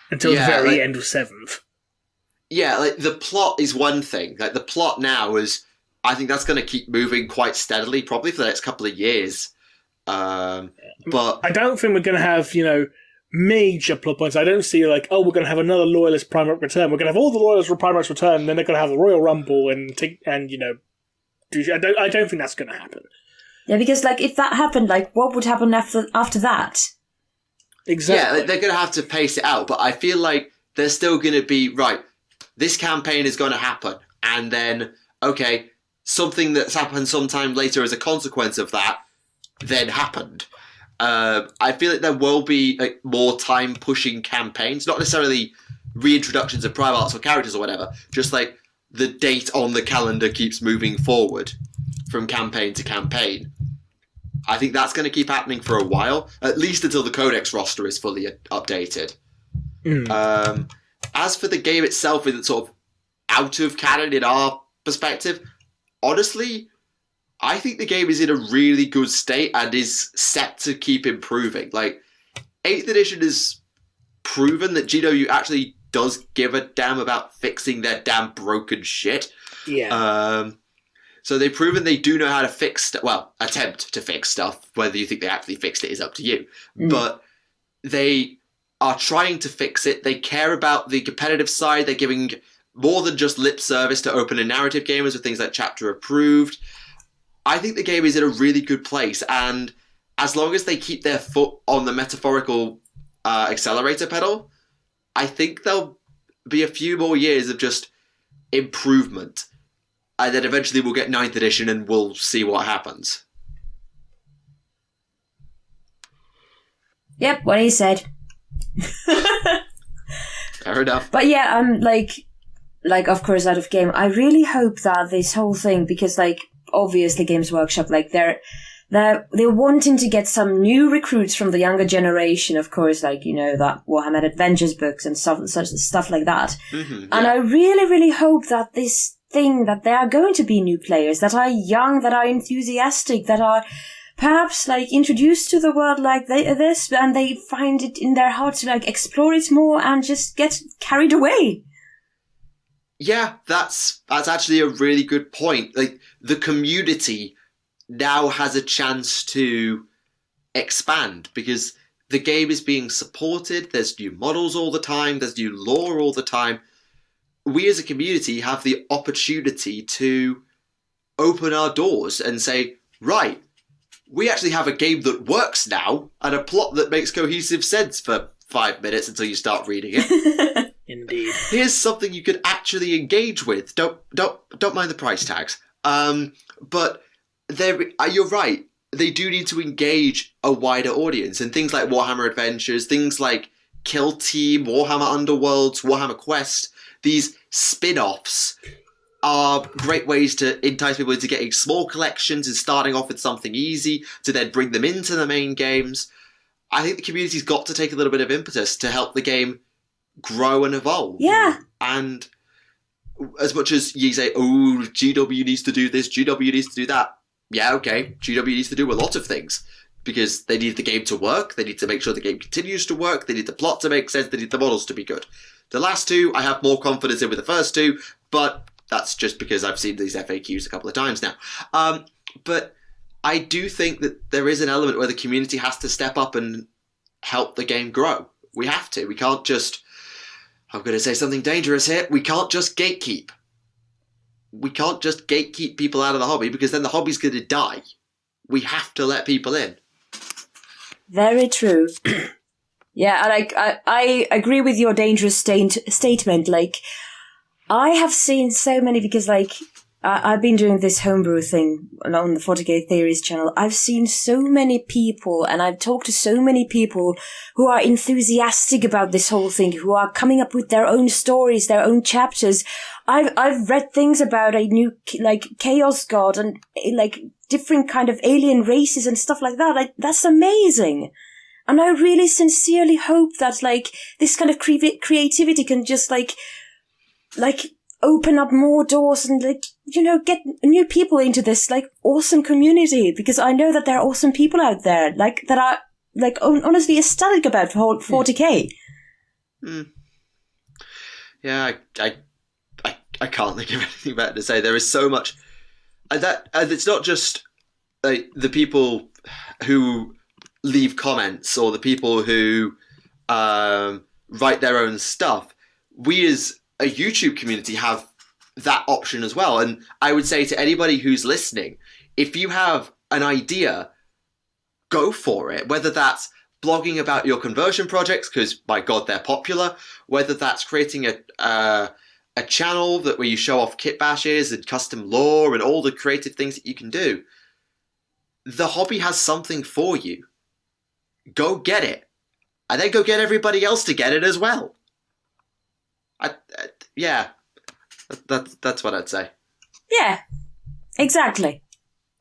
Until the very end of 7th. Yeah, the plot is one thing. The plot now is... I think that's going to keep moving quite steadily, probably for the next couple of years. But I don't think we're going to have, major plot points. I don't see we're going to have another Loyalist Primarch return. We're going to have all the Loyalist Primarchs return, and then they're going to have the Royal Rumble and I don't think that's going to happen. Yeah, because like if that happened, like what would happen after that? Exactly. Yeah, they're going to have to pace it out, but I feel like they're still going to be, right, this campaign is going to happen, and then, okay, something that's happened sometime later as a consequence of that then happened. I feel like there will be like more time-pushing campaigns, not necessarily reintroductions of prime arts or characters or whatever, just like the date on the calendar keeps moving forward from campaign to campaign. I think that's going to keep happening for a while, at least until the Codex roster is fully updated. As for the game itself, it's sort of out of canon in our perspective, honestly, I think the game is in a really good state and is set to keep improving. Like, 8th edition has proven that GW actually does give a damn about fixing their damn broken shit. Yeah. So they've proven they do know how to fix attempt to fix stuff. Whether you think they actually fixed it is up to you. But they are trying to fix it. They care about the competitive side. They're giving more than just lip service to open and narrative gamers with things like chapter approved. I think the game is in a really good place. And as long as they keep their foot on the metaphorical accelerator pedal, I think there'll be a few more years of just improvement. And then eventually we'll get 9th edition and we'll see what happens. Yep, what he said. Fair enough. But yeah, I'm like of course out of game. I really hope that this whole thing, because like obviously Games Workshop, like they're wanting to get some new recruits from the younger generation, of course, like, you know, that Warhammer Adventures books and stuff like that. And I really, really hope that this thing, that there are going to be new players that are young, that are enthusiastic, that are perhaps like introduced to the world like this, and they find it in their heart to like explore it more and just get carried away. Yeah, that's actually a really good point. Like, the community now has a chance to expand because the game is being supported. There's new models all the time. There's new lore all the time. We as a community have the opportunity to open our doors and say, right, we actually have a game that works now and a plot that makes cohesive sense for 5 minutes until you start reading it. Indeed. Here's something you could actually engage with. Don't mind the price tags. But you're right. They do need to engage a wider audience, and things like Warhammer Adventures, things like Kill Team, Warhammer Underworlds, Warhammer Quest. These spin-offs are great ways to entice people into getting small collections and starting off with something easy to then bring them into the main games. I think the community's got to take a little bit of impetus to help the game grow and evolve. Yeah. And as much as you say, oh, GW needs to do this, GW needs to do that. Yeah, okay, GW needs to do a lot of things because they need the game to work, they need to make sure the game continues to work, they need the plot to make sense, they need the models to be good. The last two, I have more confidence in with the first two, but that's just because I've seen these FAQs a couple of times now. But I do think that there is an element where the community has to step up and help the game grow. We have to. We can't just... I'm going to say something dangerous here. We can't just gatekeep. We can't just gatekeep people out of the hobby because then the hobby's going to die. We have to let people in. Very true. Yeah, and I agree with your dangerous statement. Like, I have seen so many, because like I've been doing this homebrew thing on the 40k Theories channel. I've seen so many people, and I've talked to so many people who are enthusiastic about this whole thing, who are coming up with their own stories, their own chapters. I've read things about a new, like, chaos god and, like, different kind of alien races and stuff like that. Like, that's amazing. And I really sincerely hope that, like, this kind of creativity can just, like, open up more doors and, like, you know, get new people into this, like, awesome community. Because I know that there are awesome people out there, like, that are, like, honestly ecstatic about 40k. Yeah, I can't think of anything better to say. There is so much, and it's not just like the people who leave comments or the people who write their own stuff. We as a YouTube community have that option as well. And I would say to anybody who's listening, if you have an idea, go for it. Whether that's blogging about your conversion projects, because by God, they're popular. Whether that's creating a channel where you show off kit bashes and custom lore and all the creative things that you can do. The hobby has something for you. Go get it. And then go get everybody else to get it as well. Yeah. That's what I'd say. Yeah, exactly.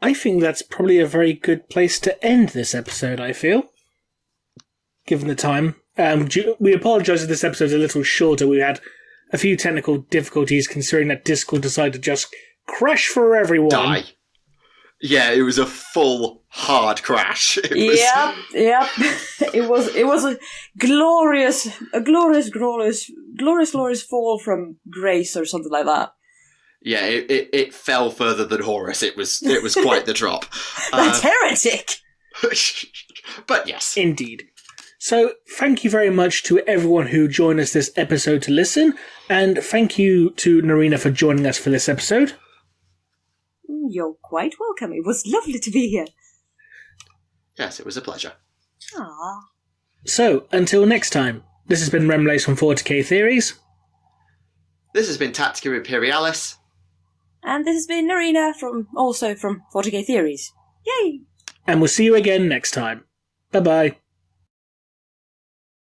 I think that's probably a very good place to end this episode, I feel. Given the time. We apologise if this episode's a little shorter. We had a few technical difficulties considering that Discord decided to just crash for everyone. Die. Yeah, it was a full hard crash. Yep. It was a glorious fall from grace or something like that. Yeah, it fell further than Horus. It was quite the drop. That's heretic. But yes, indeed. So thank you very much to everyone who joined us this episode to listen, and thank you to Naerina for joining us for this episode. You're quite welcome. It was lovely to be here. Yes, it was a pleasure. Aww. So, until next time, this has been Remleiz from 40k Theories. This has been Tactica Imperialis. And this has been Naerina from 40k Theories. Yay! And we'll see you again next time. Bye-bye.